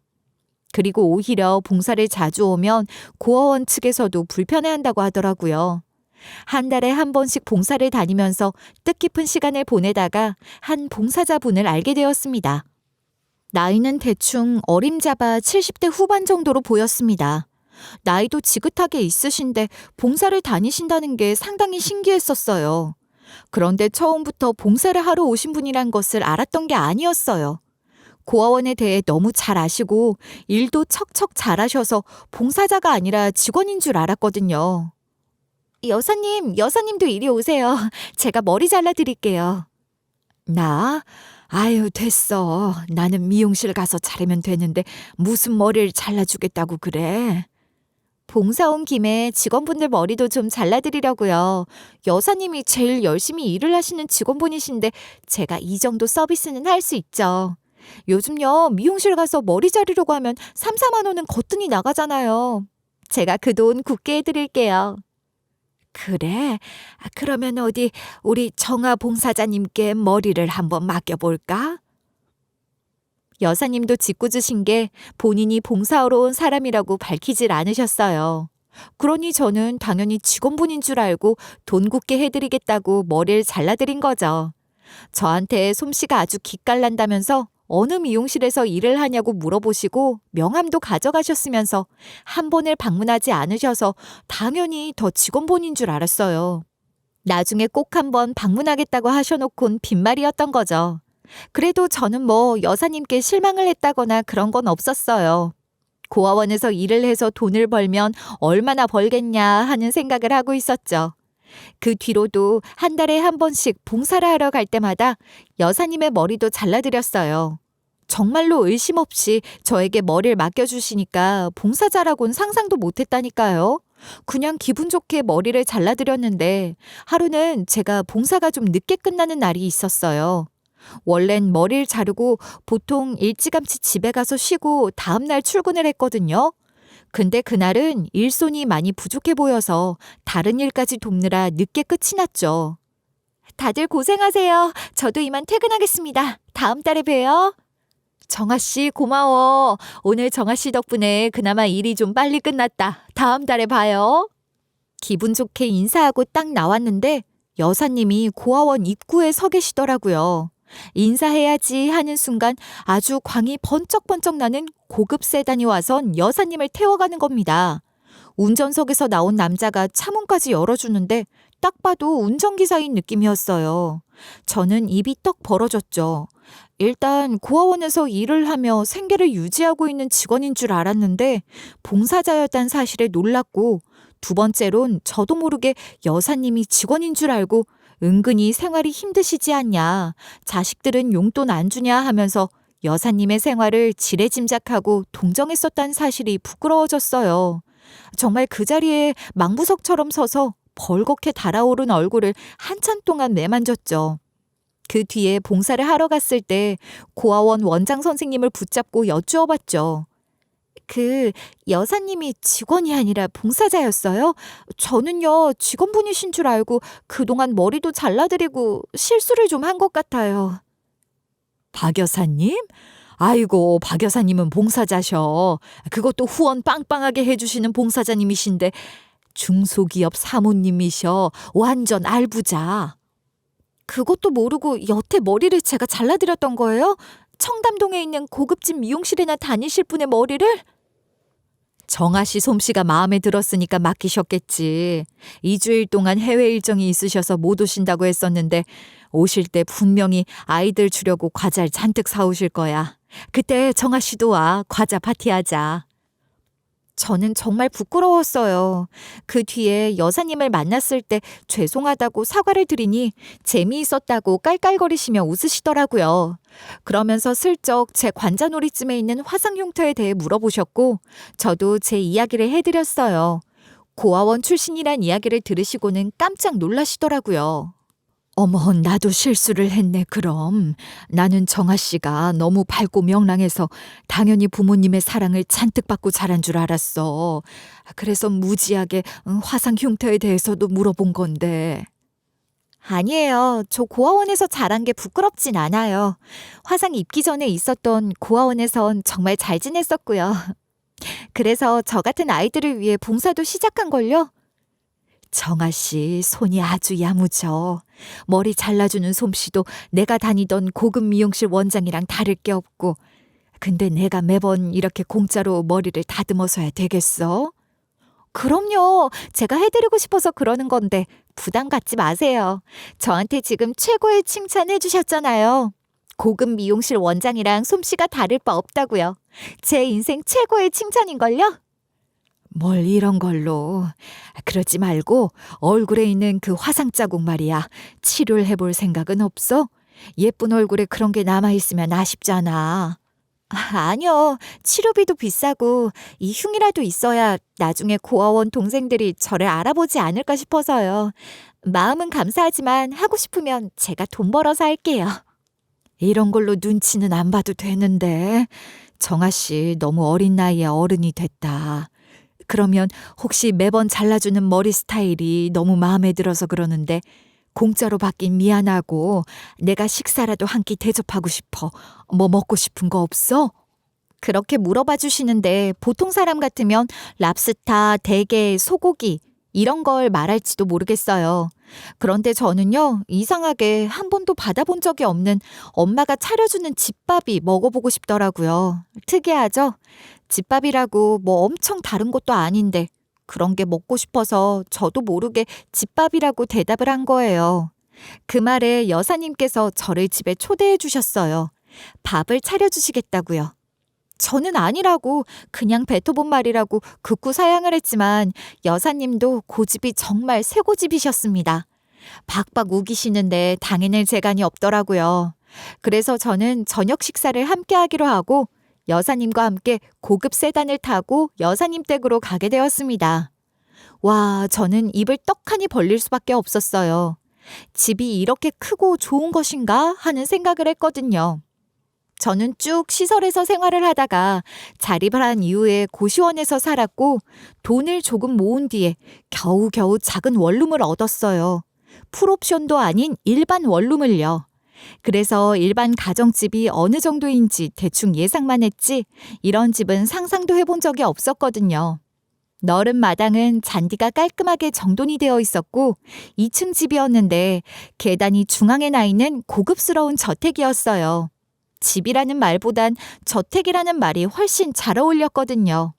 그리고 오히려 봉사를 자주 오면 고아원 측에서도 불편해한다고 하더라고요. 한 달에 1번씩 봉사를 다니면서 뜻깊은 시간을 보내다가 한 봉사자분을 알게 되었습니다. 나이는 대충 어림잡아 70대 후반 정도로 보였습니다. 나이도 지긋하게 있으신데 봉사를 다니신다는 게 상당히 신기했었어요. 그런데 처음부터 봉사를 하러 오신 분이란 것을 알았던 게 아니었어요. 고아원에 대해 너무 잘 아시고 일도 척척 잘하셔서 봉사자가 아니라 직원인 줄 알았거든요. 여사님도 이리 오세요. 제가 머리 잘라드릴게요. 나? 아유, 됐어. 나는 미용실 가서 자르면 되는데 무슨 머리를 잘라주겠다고 그래? 봉사 온 김에 직원분들 머리도 좀 잘라드리려고요. 여사님이 제일 열심히 일을 하시는 직원분이신데 제가 이 정도 서비스는 할 수 있죠. 요즘요, 미용실 가서 머리 자르려고 하면 3, 4만 원은 거뜬히 나가잖아요. 제가 그 돈 굳게 해드릴게요. 그래? 그러면 어디 우리 정아 봉사자님께 머리를 한번 맡겨볼까? 여사님도 짓궂으신 게 본인이 봉사하러 온 사람이라고 밝히질 않으셨어요. 그러니 저는 당연히 직원분인 줄 알고 돈 굳게 해드리겠다고 머리를 잘라드린 거죠. 저한테 솜씨가 아주 기깔난다면서 어느 미용실에서 일을 하냐고 물어보시고 명함도 가져가셨으면서 한 번을 방문하지 않으셔서 당연히 더 직원분인 줄 알았어요. 나중에 꼭 한번 방문하겠다고 하셔놓곤 빈말이었던 거죠. 그래도 저는 뭐 여사님께 실망을 했다거나 그런 건 없었어요. 고아원에서 일을 해서 돈을 벌면 얼마나 벌겠냐 하는 생각을 하고 있었죠. 그 뒤로도 한 달에 한 번씩 봉사를 하러 갈 때마다 여사님의 머리도 잘라드렸어요. 정말로 의심 없이 저에게 머리를 맡겨주시니까 봉사자라고는 상상도 못했다니까요. 그냥 기분 좋게 머리를 잘라드렸는데 하루는 제가 봉사가 좀 늦게 끝나는 날이 있었어요. 원래는 머리를 자르고 보통 일찌감치 집에 가서 쉬고 다음날 출근을 했거든요. 근데 그날은 일손이 많이 부족해 보여서 다른 일까지 돕느라 늦게 끝이 났죠. 다들 고생하세요. 저도 이만 퇴근하겠습니다. 다음 달에 봬요. 정아 씨 고마워. 오늘 정아 씨 덕분에 그나마 일이 좀 빨리 끝났다. 다음 달에 봐요. 기분 좋게 인사하고 딱 나왔는데 여사님이 고아원 입구에 서 계시더라고요. 인사해야지 하는 순간 아주 광이 번쩍번쩍 나는 고급 세단이 와선 여사님을 태워가는 겁니다. 운전석에서 나온 남자가 차문까지 열어주는데 딱 봐도 운전기사인 느낌이었어요. 저는 입이 떡 벌어졌죠. 일단 고아원에서 일을 하며 생계를 유지하고 있는 직원인 줄 알았는데 봉사자였다는 사실에 놀랐고 두 번째론 저도 모르게 여사님이 직원인 줄 알고 은근히 생활이 힘드시지 않냐, 자식들은 용돈 안 주냐 하면서 여사님의 생활을 지레짐작하고 동정했었다는 사실이 부끄러워졌어요. 정말 그 자리에 망부석처럼 서서 벌겋게 달아오른 얼굴을 한참 동안 매만졌죠. 그 뒤에 봉사를 하러 갔을 때 고아원 원장 선생님을 붙잡고 여쭈어봤죠. 여사님이 직원이 아니라 봉사자였어요? 저는요, 직원분이신 줄 알고 그동안 머리도 잘라드리고 실수를 좀 한 것 같아요. 박 여사님? 아이고, 박 여사님은 봉사자셔. 그것도 후원 빵빵하게 해주시는 봉사자님이신데 중소기업 사모님이셔. 완전 알부자. 그것도 모르고 여태 머리를 제가 잘라드렸던 거예요? 청담동에 있는 고급진 미용실이나 다니실 분의 머리를? 정아 씨 솜씨가 마음에 들었으니까 맡기셨겠지. 2주일 동안 해외 일정이 있으셔서 못 오신다고 했었는데 오실 때 분명히 아이들 주려고 과자를 잔뜩 사오실 거야. 그때 정아 씨도 와. 과자 파티하자. 저는 정말 부끄러웠어요. 그 뒤에 여사님을 만났을 때 죄송하다고 사과를 드리니 재미있었다고 깔깔거리시며 웃으시더라고요. 그러면서 슬쩍 제 관자놀이쯤에 있는 화상 흉터에 대해 물어보셨고 저도 제 이야기를 해드렸어요. 고아원 출신이란 이야기를 들으시고는 깜짝 놀라시더라고요. 어머, 나도 실수를 했네, 그럼. 나는 정아 씨가 너무 밝고 명랑해서 당연히 부모님의 사랑을 잔뜩 받고 자란 줄 알았어. 그래서 무지하게 화상 흉터에 대해서도 물어본 건데. 아니에요. 저 고아원에서 자란 게 부끄럽진 않아요. 화상 입기 전에 있었던 고아원에선 정말 잘 지냈었고요. 그래서 저 같은 아이들을 위해 봉사도 시작한걸요. 정아 씨 손이 아주 야무져. 머리 잘라주는 솜씨도 내가 다니던 고급 미용실 원장이랑 다를 게 없고. 근데 내가 매번 이렇게 공짜로 머리를 다듬어서야 되겠어? 그럼요. 제가 해드리고 싶어서 그러는 건데 부담 갖지 마세요. 저한테 지금 최고의 칭찬 해주셨잖아요. 고급 미용실 원장이랑 솜씨가 다를 바 없다고요. 제 인생 최고의 칭찬인걸요? 뭘 이런 걸로. 그러지 말고 얼굴에 있는 그 화상 자국 말이야. 치료를 해볼 생각은 없어? 예쁜 얼굴에 그런 게 남아있으면 아쉽잖아. 아니요. 치료비도 비싸고 이 흉이라도 있어야 나중에 고아원 동생들이 저를 알아보지 않을까 싶어서요. 마음은 감사하지만 하고 싶으면 제가 돈 벌어서 할게요. 이런 걸로 눈치는 안 봐도 되는데. 정아 씨 너무 어린 나이에 어른이 됐다. 그러면 혹시 매번 잘라주는 머리 스타일이 너무 마음에 들어서 그러는데 공짜로 받긴 미안하고 내가 식사라도 한 끼 대접하고 싶어. 뭐 먹고 싶은 거 없어? 그렇게 물어봐 주시는데 보통 사람 같으면 랍스타, 대게, 소고기 이런 걸 말할지도 모르겠어요. 그런데 저는요, 이상하게 한 번도 받아본 적이 없는 엄마가 차려주는 집밥이 먹어보고 싶더라고요. 특이하죠? 집밥이라고 뭐 엄청 다른 것도 아닌데 그런 게 먹고 싶어서 저도 모르게 집밥이라고 대답을 한 거예요. 그 말에 여사님께서 저를 집에 초대해 주셨어요. 밥을 차려주시겠다고요. 저는 아니라고 그냥 뱉어본 말이라고 극구 사양을 했지만 여사님도 고집이 정말 쇠고집이셨습니다. 박박 우기시는데 당해낼 재간이 없더라고요. 그래서 저는 저녁 식사를 함께 하기로 하고 여사님과 함께 고급 세단을 타고 여사님 댁으로 가게 되었습니다. 와, 저는 입을 떡하니 벌릴 수밖에 없었어요. 집이 이렇게 크고 좋은 것인가 하는 생각을 했거든요. 저는 쭉 시설에서 생활을 하다가 자립을 한 이후에 고시원에서 살았고 돈을 조금 모은 뒤에 겨우겨우 작은 원룸을 얻었어요. 풀옵션도 아닌 일반 원룸을요. 그래서 일반 가정집이 어느 정도인지 대충 예상만 했지 이런 집은 상상도 해본 적이 없었거든요. 넓은 마당은 잔디가 깔끔하게 정돈이 되어 있었고 2층 집이었는데 계단이 중앙에 나 있는 고급스러운 저택이었어요. 집이라는 말보단 저택이라는 말이 훨씬 잘 어울렸거든요.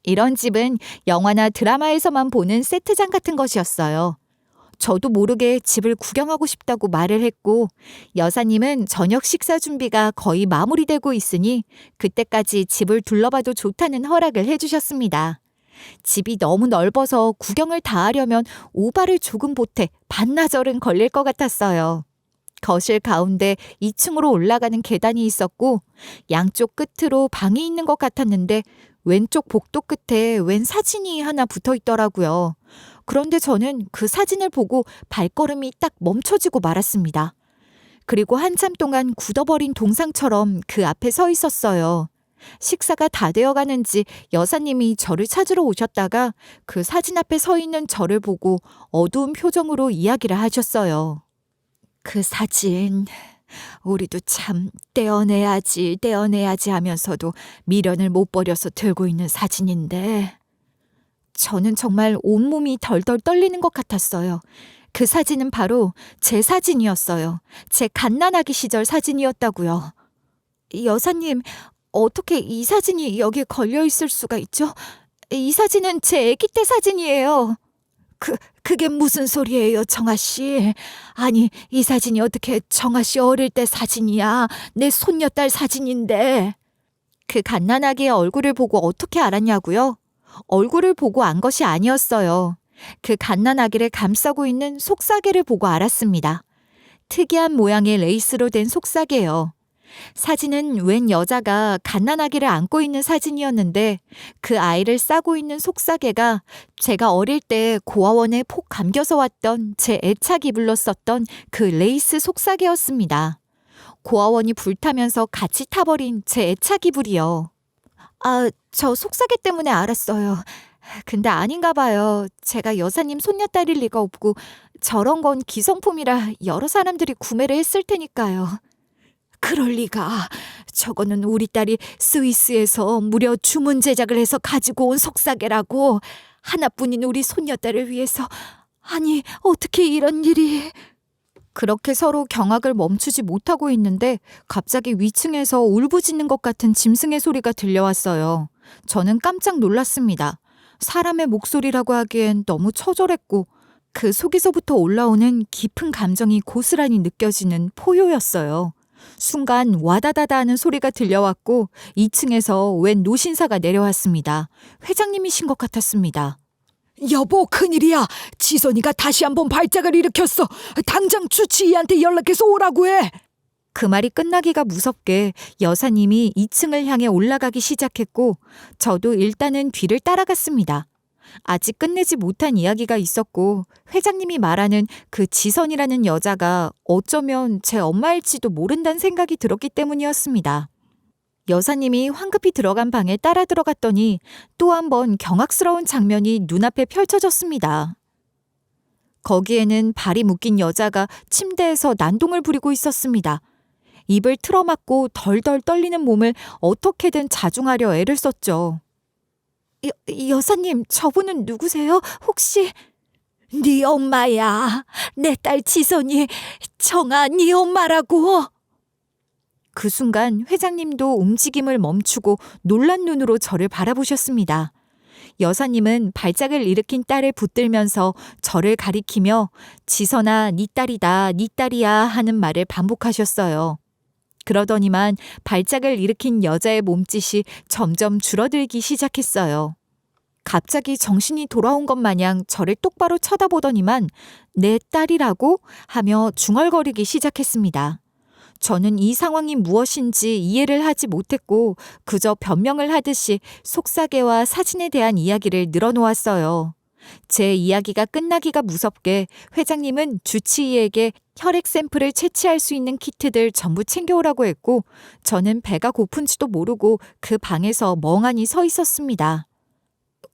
이런 집은 영화나 드라마에서만 보는 세트장 같은 것이었어요. 저도 모르게 집을 구경하고 싶다고 말을 했고 여사님은 저녁 식사 준비가 거의 마무리되고 있으니 그때까지 집을 둘러봐도 좋다는 허락을 해주셨습니다. 집이 너무 넓어서 구경을 다 하려면 오바를 조금 보태 반나절은 걸릴 것 같았어요. 거실 가운데 2층으로 올라가는 계단이 있었고 양쪽 끝으로 방이 있는 것 같았는데 왼쪽 복도 끝에 웬 사진이 하나 붙어 있더라고요. 그런데 저는 그 사진을 보고 발걸음이 딱 멈춰지고 말았습니다. 그리고 한참 동안 굳어버린 동상처럼 그 앞에 서 있었어요. 식사가 다 되어 가는지 여사님이 저를 찾으러 오셨다가 그 사진 앞에 서 있는 저를 보고 어두운 표정으로 이야기를 하셨어요. 그 사진, 우리도 참 떼어내야지 하면서도 미련을 못 버려서 들고 있는 사진인데 저는 정말 온몸이 덜덜 떨리는 것 같았어요. 그 사진은 바로 제 사진이었어요. 제 갓난아기 시절 사진이었다고요. 여사님, 어떻게 이 사진이 여기에 걸려 있을 수가 있죠? 이 사진은 제 아기 때 사진이에요. 그게 무슨 소리예요, 정아 씨? 아니, 이 사진이 어떻게 정아 씨 어릴 때 사진이야? 내 손녀딸 사진인데. 그 갓난아기의 얼굴을 보고 어떻게 알았냐고요? 얼굴을 보고 안 것이 아니었어요. 그 갓난아기를 감싸고 있는 속사계를 보고 알았습니다. 특이한 모양의 레이스로 된 속사계요. 사진은 웬 여자가 갓난아기를 안고 있는 사진이었는데 그 아이를 싸고 있는 속사계가 제가 어릴 때 고아원에 폭 감겨서 왔던 제 애착 이불로 썼던 그 레이스 속사계였습니다. 고아원이 불타면서 같이 타버린 제 애착 이불이요. 저 속사계 때문에 알았어요. 근데 아닌가 봐요. 제가 여사님 손녀딸일 리가 없고 저런 건 기성품이라 여러 사람들이 구매를 했을 테니까요. 그럴 리가. 저거는 우리 딸이 스위스에서 무려 주문 제작을 해서 가지고 온 속사계라고. 하나뿐인 우리 손녀딸을 위해서. 아니, 어떻게 이런 일이. 그렇게 서로 경악을 멈추지 못하고 있는데 갑자기 위층에서 울부짖는 것 같은 짐승의 소리가 들려왔어요. 저는 깜짝 놀랐습니다. 사람의 목소리라고 하기엔 너무 처절했고 그 속에서부터 올라오는 깊은 감정이 고스란히 느껴지는 포효였어요. 순간 와다다다 하는 소리가 들려왔고 2층에서 웬 노신사가 내려왔습니다. 회장님이신 것 같았습니다. 여보, 큰일이야. 지선이가 다시 한번 발작을 일으켰어. 당장 주치의한테 연락해서 오라고 해. 그 말이 끝나기가 무섭게 여사님이 2층을 향해 올라가기 시작했고 저도 일단은 뒤를 따라갔습니다. 아직 끝내지 못한 이야기가 있었고 회장님이 말하는 그 지선이라는 여자가 어쩌면 제 엄마일지도 모른다는 생각이 들었기 때문이었습니다. 여사님이 황급히 들어간 방에 따라 들어갔더니 또 한 번 경악스러운 장면이 눈앞에 펼쳐졌습니다. 거기에는 발이 묶인 여자가 침대에서 난동을 부리고 있었습니다. 입을 틀어막고 덜덜 떨리는 몸을 어떻게든 자중하려 애를 썼죠. 여사님, 저분은 누구세요? 혹시... 네 엄마야. 내 딸 지선이 정아 네 엄마라고. 그 순간 회장님도 움직임을 멈추고 놀란 눈으로 저를 바라보셨습니다. 여사님은 발작을 일으킨 딸을 붙들면서 저를 가리키며 지선아, 네 딸이다, 네 딸이야 하는 말을 반복하셨어요. 그러더니만 발작을 일으킨 여자의 몸짓이 점점 줄어들기 시작했어요. 갑자기 정신이 돌아온 것 마냥 저를 똑바로 쳐다보더니만 내 딸이라고 하며 중얼거리기 시작했습니다. 저는 이 상황이 무엇인지 이해를 하지 못했고 그저 변명을 하듯이 속사계와 사진에 대한 이야기를 늘어놓았어요. 제 이야기가 끝나기가 무섭게 회장님은 주치의에게 혈액 샘플을 채취할 수 있는 키트들 전부 챙겨오라고 했고 저는 배가 고픈지도 모르고 그 방에서 멍하니 서 있었습니다.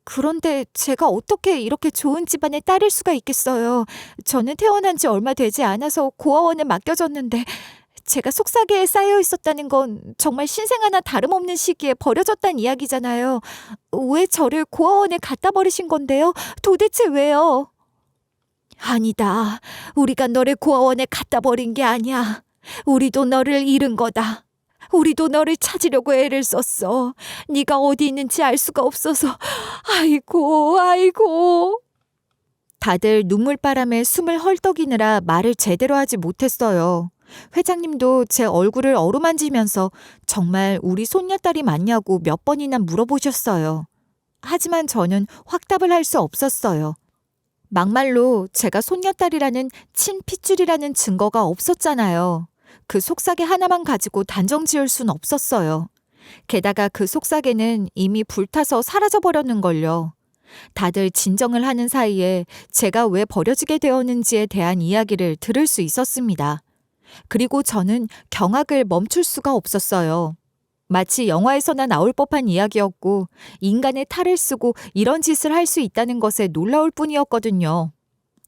그런데 제가 어떻게 이렇게 좋은 집안의 딸일 수가 있겠어요. 저는 태어난 지 얼마 되지 않아서 고아원에 맡겨졌는데 제가 속사계에 쌓여 있었다는 건 정말 신생 하나 다름없는 시기에 버려졌다는 이야기잖아요. 왜 저를 고아원에 갖다 버리신 건데요? 도대체 왜요? 아니다. 우리가 너를 고아원에 갖다 버린 게 아니야. 우리도 너를 잃은 거다. 우리도 너를 찾으려고 애를 썼어. 네가 어디 있는지 알 수가 없어서. 아이고, 아이고. 다들 눈물바람에 숨을 헐떡이느라 말을 제대로 하지 못했어요. 회장님도 제 얼굴을 어루만지면서 정말 우리 손녀딸이 맞냐고 몇 번이나 물어보셨어요. 하지만 저는 확답을 할 수 없었어요. 막말로 제가 손녀딸이라는 친핏줄이라는 증거가 없었잖아요. 그 속삭이 하나만 가지고 단정 지을 순 없었어요. 게다가 그 속삭이는 이미 불타서 사라져버렸는걸요. 다들 진정을 하는 사이에 제가 왜 버려지게 되었는지에 대한 이야기를 들을 수 있었습니다. 그리고 저는 경악을 멈출 수가 없었어요. 마치 영화에서나 나올 법한 이야기였고 인간의 탈을 쓰고 이런 짓을 할 수 있다는 것에 놀라울 뿐이었거든요.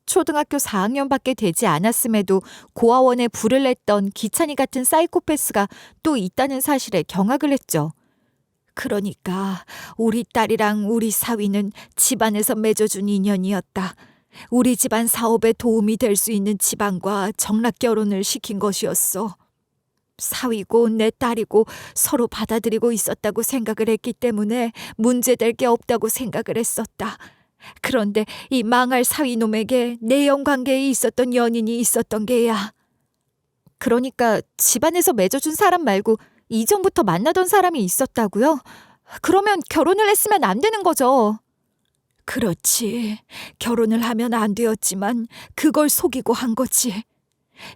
초등학교 4학년밖에 되지 않았음에도 고아원에 불을 냈던 기찬이 같은 사이코패스가 또 있다는 사실에 경악을 했죠. 그러니까 우리 딸이랑 우리 사위는 집안에서 맺어준 인연이었다. 우리 집안 사업에 도움이 될 수 있는 집안과 정락 결혼을 시킨 것이었어. 사위고 내 딸이고 서로 받아들이고 있었다고 생각을 했기 때문에 문제될 게 없다고 생각을 했었다. 그런데 이 망할 사위놈에게 내연 관계에 있었던 연인이 있었던 게야. 그러니까 집안에서 맺어준 사람 말고 이전부터 만나던 사람이 있었다고요? 그러면 결혼을 했으면 안 되는 거죠. 그렇지. 결혼을 하면 안 되었지만 그걸 속이고 한 거지.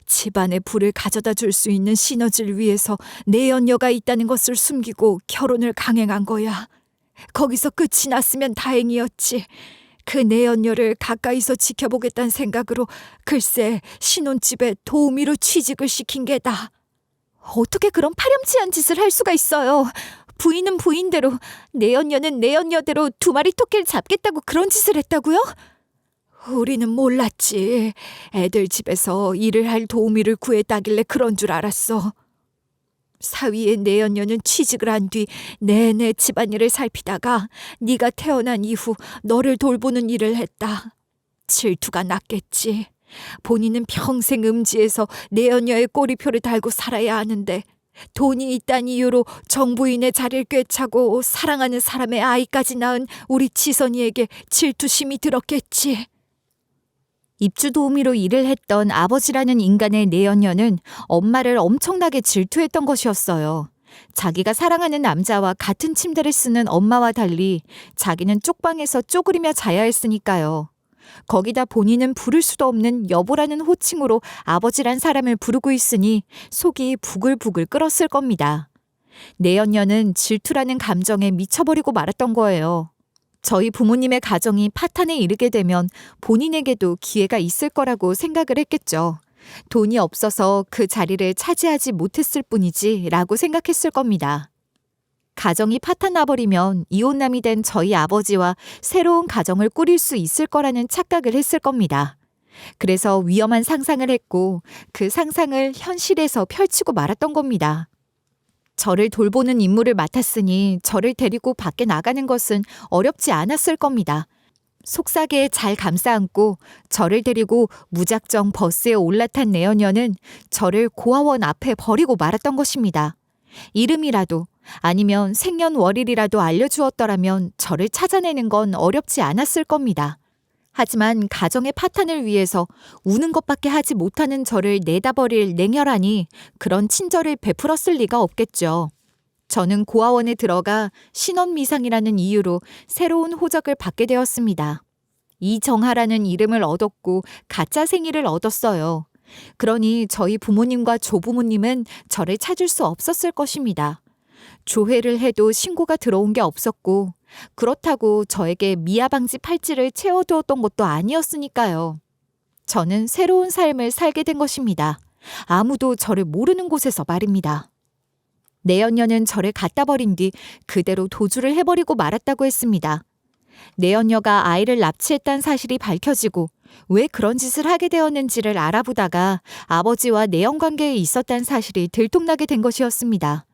집안에 불을 가져다 줄 수 있는 시너지를 위해서 내연녀가 있다는 것을 숨기고 결혼을 강행한 거야. 거기서 끝이 났으면 다행이었지. 그 내연녀를 가까이서 지켜보겠다는 생각으로 글쎄 신혼집에 도우미로 취직을 시킨 게다. 어떻게 그런 파렴치한 짓을 할 수가 있어요. 부인은 부인대로, 내연녀는 내연녀대로 두 마리 토끼를 잡겠다고 그런 짓을 했다고요? 우리는 몰랐지. 애들 집에서 일을 할 도우미를 구했다길래 그런 줄 알았어. 사위의 내연녀는 취직을 한 뒤 내내 집안일을 살피다가 네가 태어난 이후 너를 돌보는 일을 했다. 질투가 났겠지. 본인은 평생 음지에서 내연녀의 꼬리표를 달고 살아야 하는데 돈이 있다는 이유로 정부인의 자리를 꿰차고 사랑하는 사람의 아이까지 낳은 우리 지선이에게 질투심이 들었겠지. 입주 도우미로 일을 했던 아버지라는 인간의 내연녀는 엄마를 엄청나게 질투했던 것이었어요. 자기가 사랑하는 남자와 같은 침대를 쓰는 엄마와 달리 자기는 쪽방에서 쪼그리며 자야 했으니까요. 거기다 본인은 부를 수도 없는 여보라는 호칭으로 아버지란 사람을 부르고 있으니 속이 부글부글 끓었을 겁니다. 내연녀는 질투라는 감정에 미쳐버리고 말았던 거예요. 저희 부모님의 가정이 파탄에 이르게 되면 본인에게도 기회가 있을 거라고 생각을 했겠죠. 돈이 없어서 그 자리를 차지하지 못했을 뿐이지 라고 생각했을 겁니다. 가정이 파탄 나버리면 이혼남이 된 저희 아버지와 새로운 가정을 꾸릴 수 있을 거라는 착각을 했을 겁니다. 그래서 위험한 상상을 했고 그 상상을 현실에서 펼치고 말았던 겁니다. 저를 돌보는 임무를 맡았으니 저를 데리고 밖에 나가는 것은 어렵지 않았을 겁니다. 속삭에 잘 감싸안고 저를 데리고 무작정 버스에 올라탄 내연녀는 저를 고아원 앞에 버리고 말았던 것입니다. 이름이라도 아니면 생년월일이라도 알려주었더라면 저를 찾아내는 건 어렵지 않았을 겁니다. 하지만 가정의 파탄을 위해서 우는 것밖에 하지 못하는 저를 내다버릴 냉혈하니 그런 친절을 베풀었을 리가 없겠죠. 저는 고아원에 들어가 신원미상이라는 이유로 새로운 호적을 받게 되었습니다. 이정하라는 이름을 얻었고 가짜 생일을 얻었어요. 그러니 저희 부모님과 조부모님은 저를 찾을 수 없었을 것입니다. 조회를 해도 신고가 들어온 게 없었고 그렇다고 저에게 미아방지 팔찌를 채워두었던 것도 아니었으니까요. 저는 새로운 삶을 살게 된 것입니다. 아무도 저를 모르는 곳에서 말입니다. 내연녀는 저를 갖다 버린 뒤 그대로 도주를 해버리고 말았다고 했습니다. 내연녀가 아이를 납치했다는 사실이 밝혀지고 왜 그런 짓을 하게 되었는지를 알아보다가 아버지와 내연관계에 있었다는 사실이 들통나게 된 것이었습니다.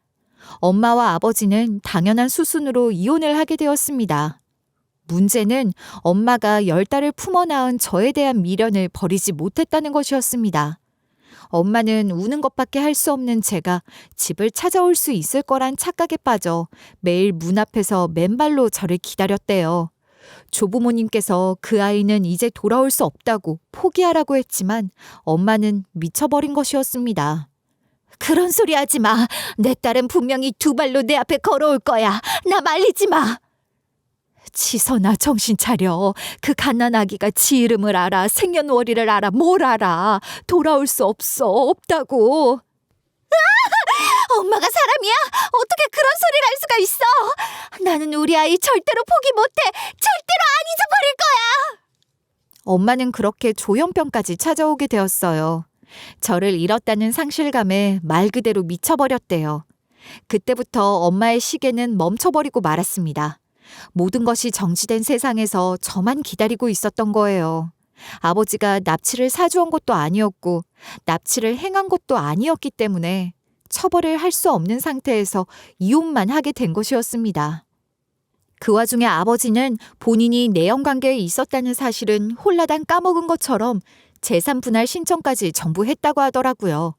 엄마와 아버지는 당연한 수순으로 이혼을 하게 되었습니다. 문제는 엄마가 10달을 품어 낳은 저에 대한 미련을 버리지 못했다는 것이었습니다. 엄마는 우는 것밖에 할 수 없는 제가 집을 찾아올 수 있을 거란 착각에 빠져 매일 문 앞에서 맨발로 저를 기다렸대요. 조부모님께서 그 아이는 이제 돌아올 수 없다고 포기하라고 했지만 엄마는 미쳐버린 것이었습니다. 그런 소리 하지 마. 내 딸은 분명히 2발로 내 앞에 걸어올 거야. 나 말리지 마. 지선아, 정신 차려. 그 갓난아기가 지 이름을 알아. 생년월일을 알아. 뭘 알아. 돌아올 수 없다고. 엄마가 사람이야? 어떻게 그런 소리를 할 수가 있어? 나는 우리 아이 절대로 포기 못해. 절대로 안 잊어버릴 거야. 엄마는 그렇게 조현병까지 찾아오게 되었어요. 저를 잃었다는 상실감에 말 그대로 미쳐버렸대요. 그때부터 엄마의 시계는 멈춰버리고 말았습니다. 모든 것이 정지된 세상에서 저만 기다리고 있었던 거예요. 아버지가 납치를 사주온 것도 아니었고 납치를 행한 것도 아니었기 때문에 처벌을 할 수 없는 상태에서 이혼만 하게 된 것이었습니다. 그 와중에 아버지는 본인이 내연관계에 있었다는 사실은 홀라당 까먹은 것처럼 재산 분할 신청까지 전부 했다고 하더라고요.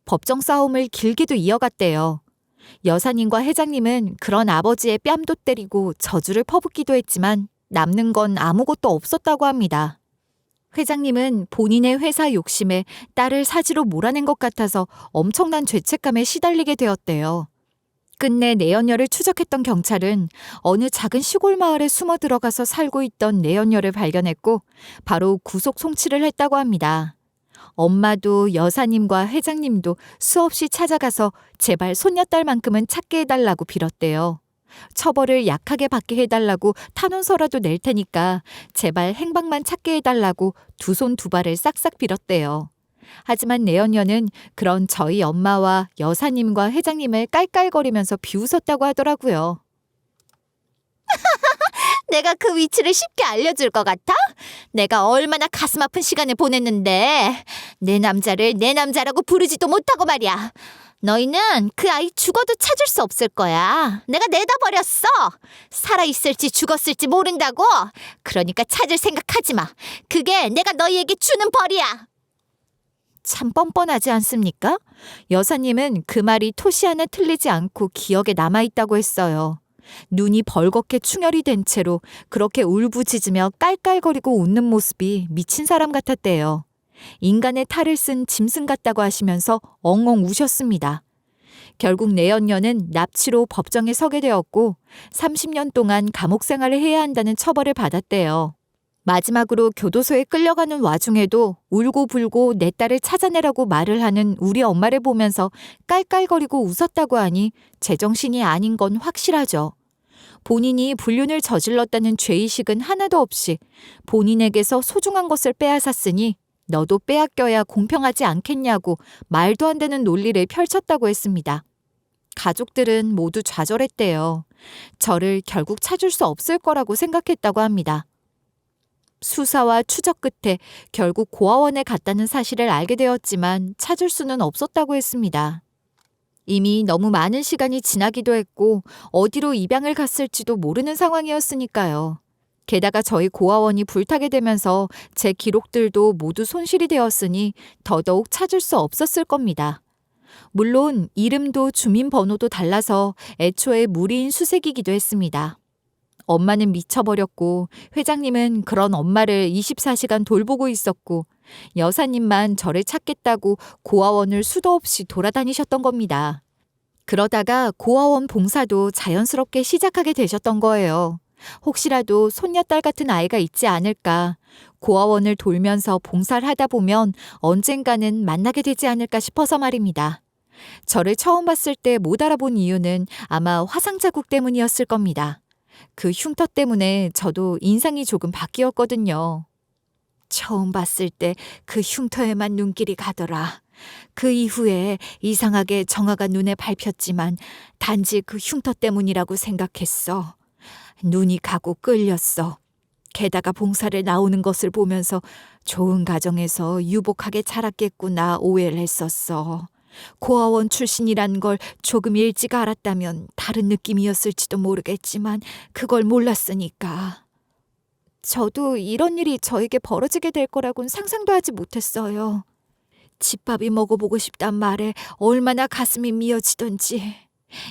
법정 싸움을 길게도 이어갔대요. 여사님과 회장님은 그런 아버지의 뺨도 때리고 저주를 퍼붓기도 했지만 남는 건 아무것도 없었다고 합니다. 회장님은 본인의 회사 욕심에 딸을 사지로 몰아낸 것 같아서 엄청난 죄책감에 시달리게 되었대요. 끝내 내연녀를 추적했던 경찰은 어느 작은 시골 마을에 숨어 들어가서 살고 있던 내연녀를 발견했고 바로 구속 송치를 했다고 합니다. 엄마도 여사님과 회장님도 수없이 찾아가서 제발 손녀딸만큼은 찾게 해달라고 빌었대요. 처벌을 약하게 받게 해달라고 탄원서라도 낼 테니까 제발 행방만 찾게 해달라고 2손 2발을 싹싹 빌었대요. 하지만 내연녀는 그런 저희 엄마와 여사님과 회장님을 깔깔거리면서 비웃었다고 하더라고요. 내가 그 위치를 쉽게 알려줄 것 같아? 내가 얼마나 가슴 아픈 시간을 보냈는데 내 남자를 내 남자라고 부르지도 못하고 말이야. 너희는 그 아이 죽어도 찾을 수 없을 거야. 내가 내다 버렸어. 살아있을지 죽었을지 모른다고. 그러니까 찾을 생각하지 마. 그게 내가 너희에게 주는 벌이야. 참 뻔뻔하지 않습니까? 여사님은 그 말이 토시 하나 틀리지 않고 기억에 남아있다고 했어요. 눈이 벌겋게 충혈이 된 채로 그렇게 울부짖으며 깔깔거리고 웃는 모습이 미친 사람 같았대요. 인간의 탈을 쓴 짐승 같다고 하시면서 엉엉 우셨습니다. 결국 내연녀는 납치로 법정에 서게 되었고 30년 동안 감옥 생활을 해야 한다는 처벌을 받았대요. 마지막으로 교도소에 끌려가는 와중에도 울고불고 내 딸을 찾아내라고 말을 하는 우리 엄마를 보면서 깔깔거리고 웃었다고 하니 제정신이 아닌 건 확실하죠. 본인이 불륜을 저질렀다는 죄의식은 하나도 없이 본인에게서 소중한 것을 빼앗았으니 너도 빼앗겨야 공평하지 않겠냐고 말도 안 되는 논리를 펼쳤다고 했습니다. 가족들은 모두 좌절했대요. 저를 결국 찾을 수 없을 거라고 생각했다고 합니다. 수사와 추적 끝에 결국 고아원에 갔다는 사실을 알게 되었지만 찾을 수는 없었다고 했습니다. 이미 너무 많은 시간이 지나기도 했고 어디로 입양을 갔을지도 모르는 상황이었으니까요. 게다가 저희 고아원이 불타게 되면서 제 기록들도 모두 손실이 되었으니 더더욱 찾을 수 없었을 겁니다. 물론 이름도 주민번호도 달라서 애초에 무리인 수색이기도 했습니다. 엄마는 미쳐버렸고 회장님은 그런 엄마를 24시간 돌보고 있었고 여사님만 저를 찾겠다고 고아원을 수도 없이 돌아다니셨던 겁니다. 그러다가 고아원 봉사도 자연스럽게 시작하게 되셨던 거예요. 혹시라도 손녀딸 같은 아이가 있지 않을까, 고아원을 돌면서 봉사를 하다 보면 언젠가는 만나게 되지 않을까 싶어서 말입니다. 저를 처음 봤을 때 못 알아본 이유는 아마 화상 자국 때문이었을 겁니다. 그 흉터 때문에 저도 인상이 조금 바뀌었거든요. 처음 봤을 때 그 흉터에만 눈길이 가더라. 그 이후에 이상하게 정화가 눈에 밟혔지만 단지 그 흉터 때문이라고 생각했어. 눈이 가고 끌렸어. 게다가 봉사를 나오는 것을 보면서 좋은 가정에서 유복하게 자랐겠구나 오해를 했었어. 고아원 출신이란 걸 조금 일찍 알았다면 다른 느낌이었을지도 모르겠지만 그걸 몰랐으니까. 저도 이런 일이 저에게 벌어지게 될 거라고는 상상도 하지 못했어요. 집밥이 먹어보고 싶단 말에 얼마나 가슴이 미어지던지.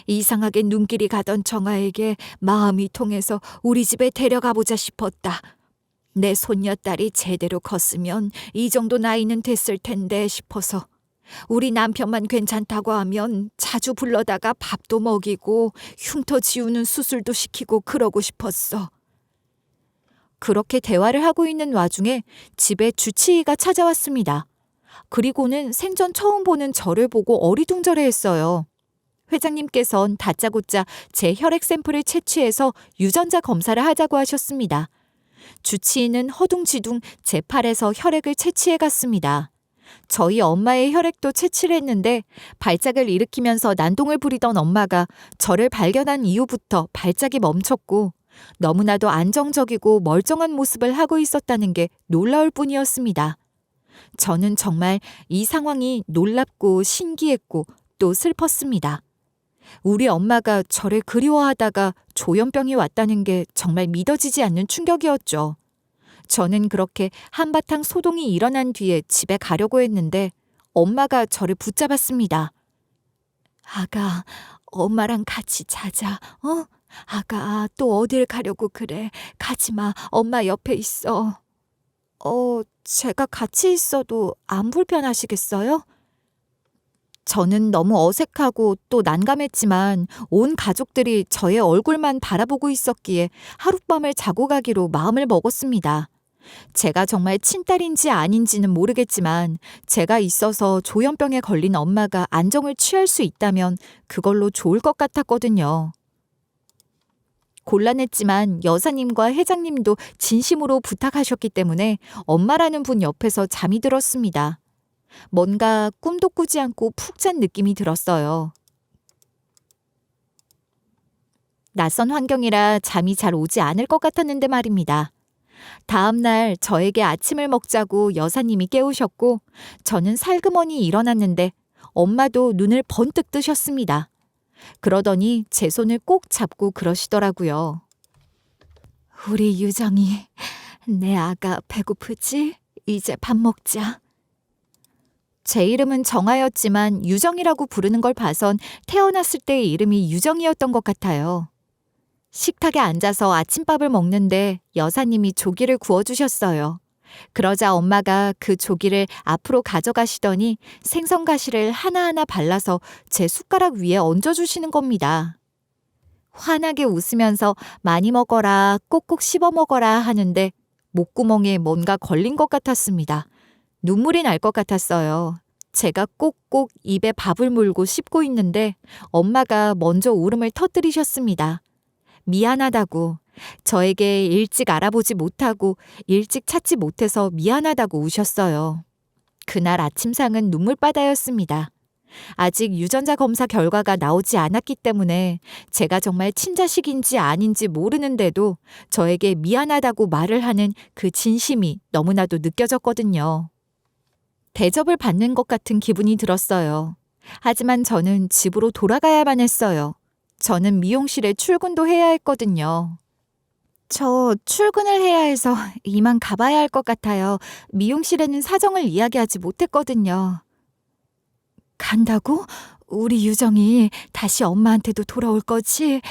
이상하게 눈길이 가던 정아에게 마음이 통해서 우리 집에 데려가보자 싶었다. 내 손녀딸이 제대로 컸으면 이 정도 나이는 됐을 텐데 싶어서. 우리 남편만 괜찮다고 하면 자주 불러다가 밥도 먹이고 흉터 지우는 수술도 시키고 그러고 싶었어. 그렇게 대화를 하고 있는 와중에 집에 주치의가 찾아왔습니다. 그리고는 생전 처음 보는 저를 보고 어리둥절해했어요. 회장님께선 다짜고짜 제 혈액 샘플을 채취해서 유전자 검사를 하자고 하셨습니다. 주치의는 허둥지둥 제 팔에서 혈액을 채취해 갔습니다. 저희 엄마의 혈액도 채취를 했는데 발작을 일으키면서 난동을 부리던 엄마가 저를 발견한 이후부터 발작이 멈췄고 너무나도 안정적이고 멀쩡한 모습을 하고 있었다는 게 놀라울 뿐이었습니다. 저는 정말 이 상황이 놀랍고 신기했고 또 슬펐습니다. 우리 엄마가 저를 그리워하다가 조현병이 왔다는 게 정말 믿어지지 않는 충격이었죠. 저는 그렇게 한바탕 소동이 일어난 뒤에 집에 가려고 했는데 엄마가 저를 붙잡았습니다. 아가, 엄마랑 같이 자자, 어? 아가, 또 어딜 가려고 그래. 가지마, 엄마 옆에 있어. 제가 같이 있어도 안 불편하시겠어요? 저는 너무 어색하고 또 난감했지만 온 가족들이 저의 얼굴만 바라보고 있었기에 하룻밤을 자고 가기로 마음을 먹었습니다. 제가 정말 친딸인지 아닌지는 모르겠지만 제가 있어서 조현병에 걸린 엄마가 안정을 취할 수 있다면 그걸로 좋을 것 같았거든요. 곤란했지만 여사님과 회장님도 진심으로 부탁하셨기 때문에 엄마라는 분 옆에서 잠이 들었습니다. 뭔가 꿈도 꾸지 않고 푹 잔 느낌이 들었어요. 낯선 환경이라 잠이 잘 오지 않을 것 같았는데 말입니다. 다음 날 저에게 아침을 먹자고 여사님이 깨우셨고 저는 살그머니 일어났는데 엄마도 눈을 번뜩 뜨셨습니다. 그러더니 제 손을 꼭 잡고 그러시더라고요. 우리 유정이, 내 아가 배고프지? 이제 밥 먹자. 제 이름은 정아였지만 유정이라고 부르는 걸 봐선 태어났을 때의 이름이 유정이었던 것 같아요. 식탁에 앉아서 아침밥을 먹는데 여사님이 조기를 구워주셨어요. 그러자 엄마가 그 조기를 앞으로 가져가시더니 생선가시를 하나하나 발라서 제 숟가락 위에 얹어주시는 겁니다. 환하게 웃으면서 많이 먹어라, 꼭꼭 씹어 먹어라 하는데 목구멍에 뭔가 걸린 것 같았습니다. 눈물이 날 것 같았어요. 제가 꼭꼭 입에 밥을 물고 씹고 있는데 엄마가 먼저 울음을 터뜨리셨습니다. 미안하다고, 저에게 일찍 알아보지 못하고 일찍 찾지 못해서 미안하다고 우셨어요. 그날 아침상은 눈물바다였습니다. 아직 유전자 검사 결과가 나오지 않았기 때문에 제가 정말 친자식인지 아닌지 모르는데도 저에게 미안하다고 말을 하는 그 진심이 너무나도 느껴졌거든요. 대접을 받는 것 같은 기분이 들었어요. 하지만 저는 집으로 돌아가야만 했어요. 저는 미용실에 출근도 해야 했거든요. 저 출근을 해야 해서 이만 가봐야 할 것 같아요. 미용실에는 사정을 이야기하지 못했거든요. 간다고? 우리 유정이 다시 엄마한테도 돌아올 거지?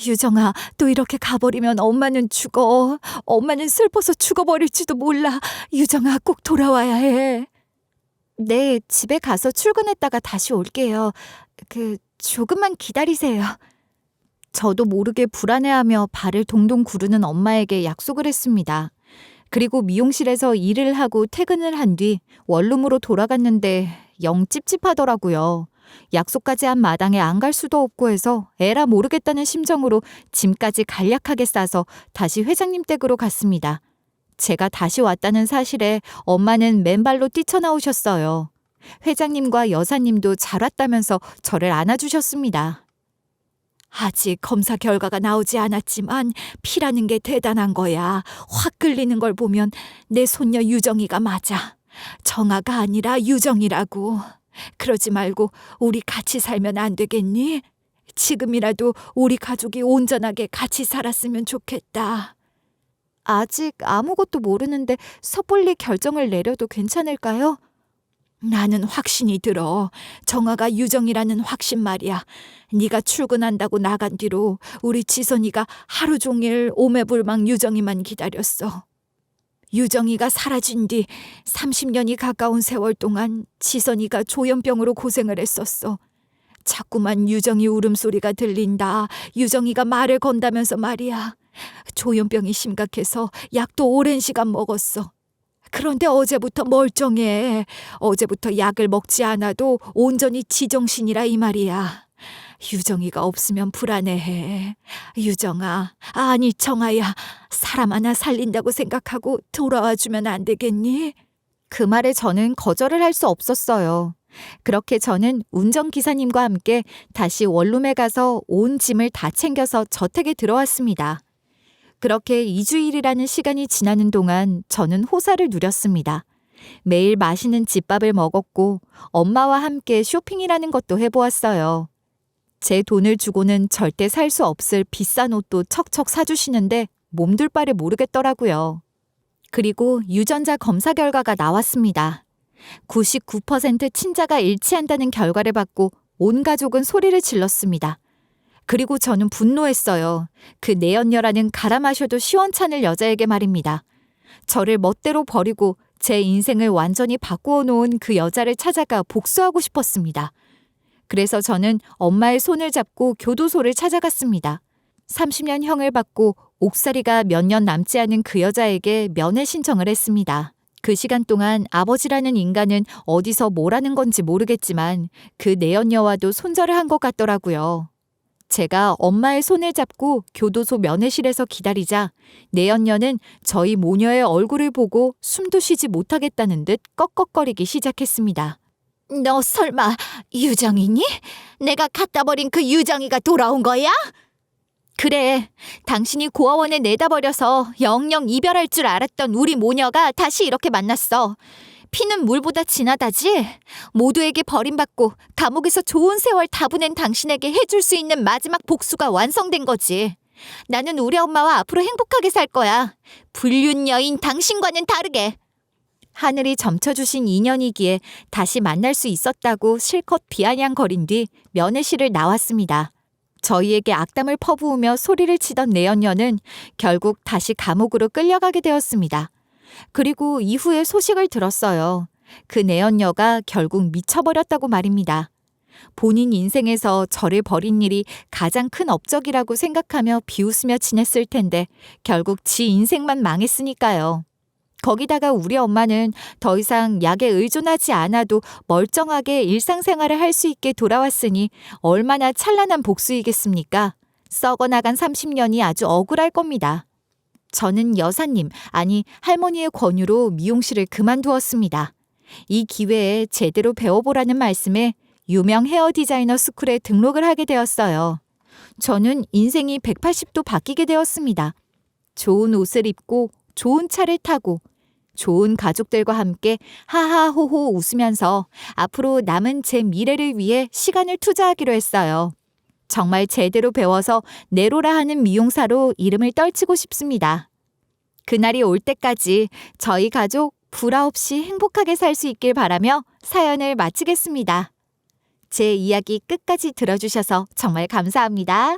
유정아, 또 이렇게 가버리면 엄마는 죽어. 엄마는 슬퍼서 죽어버릴지도 몰라. 유정아, 꼭 돌아와야 해. 네, 집에 가서 출근했다가 다시 올게요. 조금만 기다리세요. 저도 모르게 불안해하며 발을 동동 구르는 엄마에게 약속을 했습니다. 그리고 미용실에서 일을 하고 퇴근을 한 뒤 원룸으로 돌아갔는데 영 찝찝하더라고요. 약속까지 한 마당에 안 갈 수도 없고 해서 에라 모르겠다는 심정으로 짐까지 간략하게 싸서 다시 회장님 댁으로 갔습니다. 제가 다시 왔다는 사실에 엄마는 맨발로 뛰쳐나오셨어요. 회장님과 여사님도 잘 왔다면서 저를 안아주셨습니다. 아직 검사 결과가 나오지 않았지만 피라는 게 대단한 거야. 확 끌리는 걸 보면 내 손녀 유정이가 맞아. 정아가 아니라 유정이라고. 그러지 말고 우리 같이 살면 안 되겠니? 지금이라도 우리 가족이 온전하게 같이 살았으면 좋겠다. 아직 아무것도 모르는데 섣불리 결정을 내려도 괜찮을까요? 나는 확신이 들어. 정아가 유정이라는 확신 말이야. 네가 출근한다고 나간 뒤로 우리 지선이가 하루 종일 오매불망 유정이만 기다렸어. 유정이가 사라진 뒤 30년이 가까운 세월 동안 지선이가 조현병으로 고생을 했었어. 자꾸만 유정이 울음소리가 들린다. 유정이가 말을 건다면서 말이야. 조현병이 심각해서 약도 오랜 시간 먹었어. 그런데 어제부터 멀쩡해. 어제부터 약을 먹지 않아도 온전히 지정신이라 이 말이야. 유정이가 없으면 불안해해. 유정아, 아니 정아야, 사람 하나 살린다고 생각하고 돌아와주면 안 되겠니? 그 말에 저는 거절을 할 수 없었어요. 그렇게 저는 운전기사님과 함께 다시 원룸에 가서 온 짐을 다 챙겨서 저택에 들어왔습니다. 그렇게 2주일이라는 시간이 지나는 동안 저는 호사를 누렸습니다. 매일 맛있는 집밥을 먹었고 엄마와 함께 쇼핑이라는 것도 해보았어요. 제 돈을 주고는 절대 살 수 없을 비싼 옷도 척척 사주시는데 몸둘 바를 모르겠더라고요. 그리고 유전자 검사 결과가 나왔습니다. 99% 친자가 일치한다는 결과를 받고 온 가족은 소리를 질렀습니다. 그리고 저는 분노했어요. 그 내연녀라는 갈아 마셔도 시원찮을 여자에게 말입니다. 저를 멋대로 버리고 제 인생을 완전히 바꾸어 놓은 그 여자를 찾아가 복수하고 싶었습니다. 그래서 저는 엄마의 손을 잡고 교도소를 찾아갔습니다. 30년 형을 받고 옥살이가 몇 년 남지 않은 그 여자에게 면회 신청을 했습니다. 그 시간 동안 아버지라는 인간은 어디서 뭘 하는 건지 모르겠지만 그 내연녀와도 손절을 한 것 같더라고요. 제가 엄마의 손을 잡고 교도소 면회실에서 기다리자 내연녀는 저희 모녀의 얼굴을 보고 숨도 쉬지 못하겠다는 듯 꺽꺽거리기 시작했습니다. 너 설마 유정이니? 내가 갖다 버린 그 유정이가 돌아온 거야? 그래, 당신이 고아원에 내다 버려서 영영 이별할 줄 알았던 우리 모녀가 다시 이렇게 만났어. 피는 물보다 진하다지? 모두에게 버림받고 감옥에서 좋은 세월 다 보낸 당신에게 해줄 수 있는 마지막 복수가 완성된 거지. 나는 우리 엄마와 앞으로 행복하게 살 거야. 불륜 여인 당신과는 다르게. 하늘이 점쳐주신 인연이기에 다시 만날 수 있었다고 실컷 비아냥거린 뒤 면회실을 나왔습니다. 저희에게 악담을 퍼부으며 소리를 치던 내연녀는 결국 다시 감옥으로 끌려가게 되었습니다. 그리고 이후에 소식을 들었어요. 그 내연녀가 결국 미쳐버렸다고 말입니다. 본인 인생에서 저를 버린 일이 가장 큰 업적이라고 생각하며 비웃으며 지냈을 텐데 결국 지 인생만 망했으니까요. 거기다가 우리 엄마는 더 이상 약에 의존하지 않아도 멀쩡하게 일상생활을 할 수 있게 돌아왔으니 얼마나 찬란한 복수이겠습니까? 썩어나간 30년이 아주 억울할 겁니다. 저는 여사님, 아니 할머니의 권유로 미용실을 그만두었습니다. 이 기회에 제대로 배워보라는 말씀에 유명 헤어 디자이너 스쿨에 등록을 하게 되었어요. 저는 인생이 180도 바뀌게 되었습니다. 좋은 옷을 입고 좋은 차를 타고 좋은 가족들과 함께 하하호호 웃으면서 앞으로 남은 제 미래를 위해 시간을 투자하기로 했어요. 정말 제대로 배워서 네로라 하는 미용사로 이름을 떨치고 싶습니다. 그날이 올 때까지 저희 가족 불화 없이 행복하게 살 수 있길 바라며 사연을 마치겠습니다. 제 이야기 끝까지 들어주셔서 정말 감사합니다.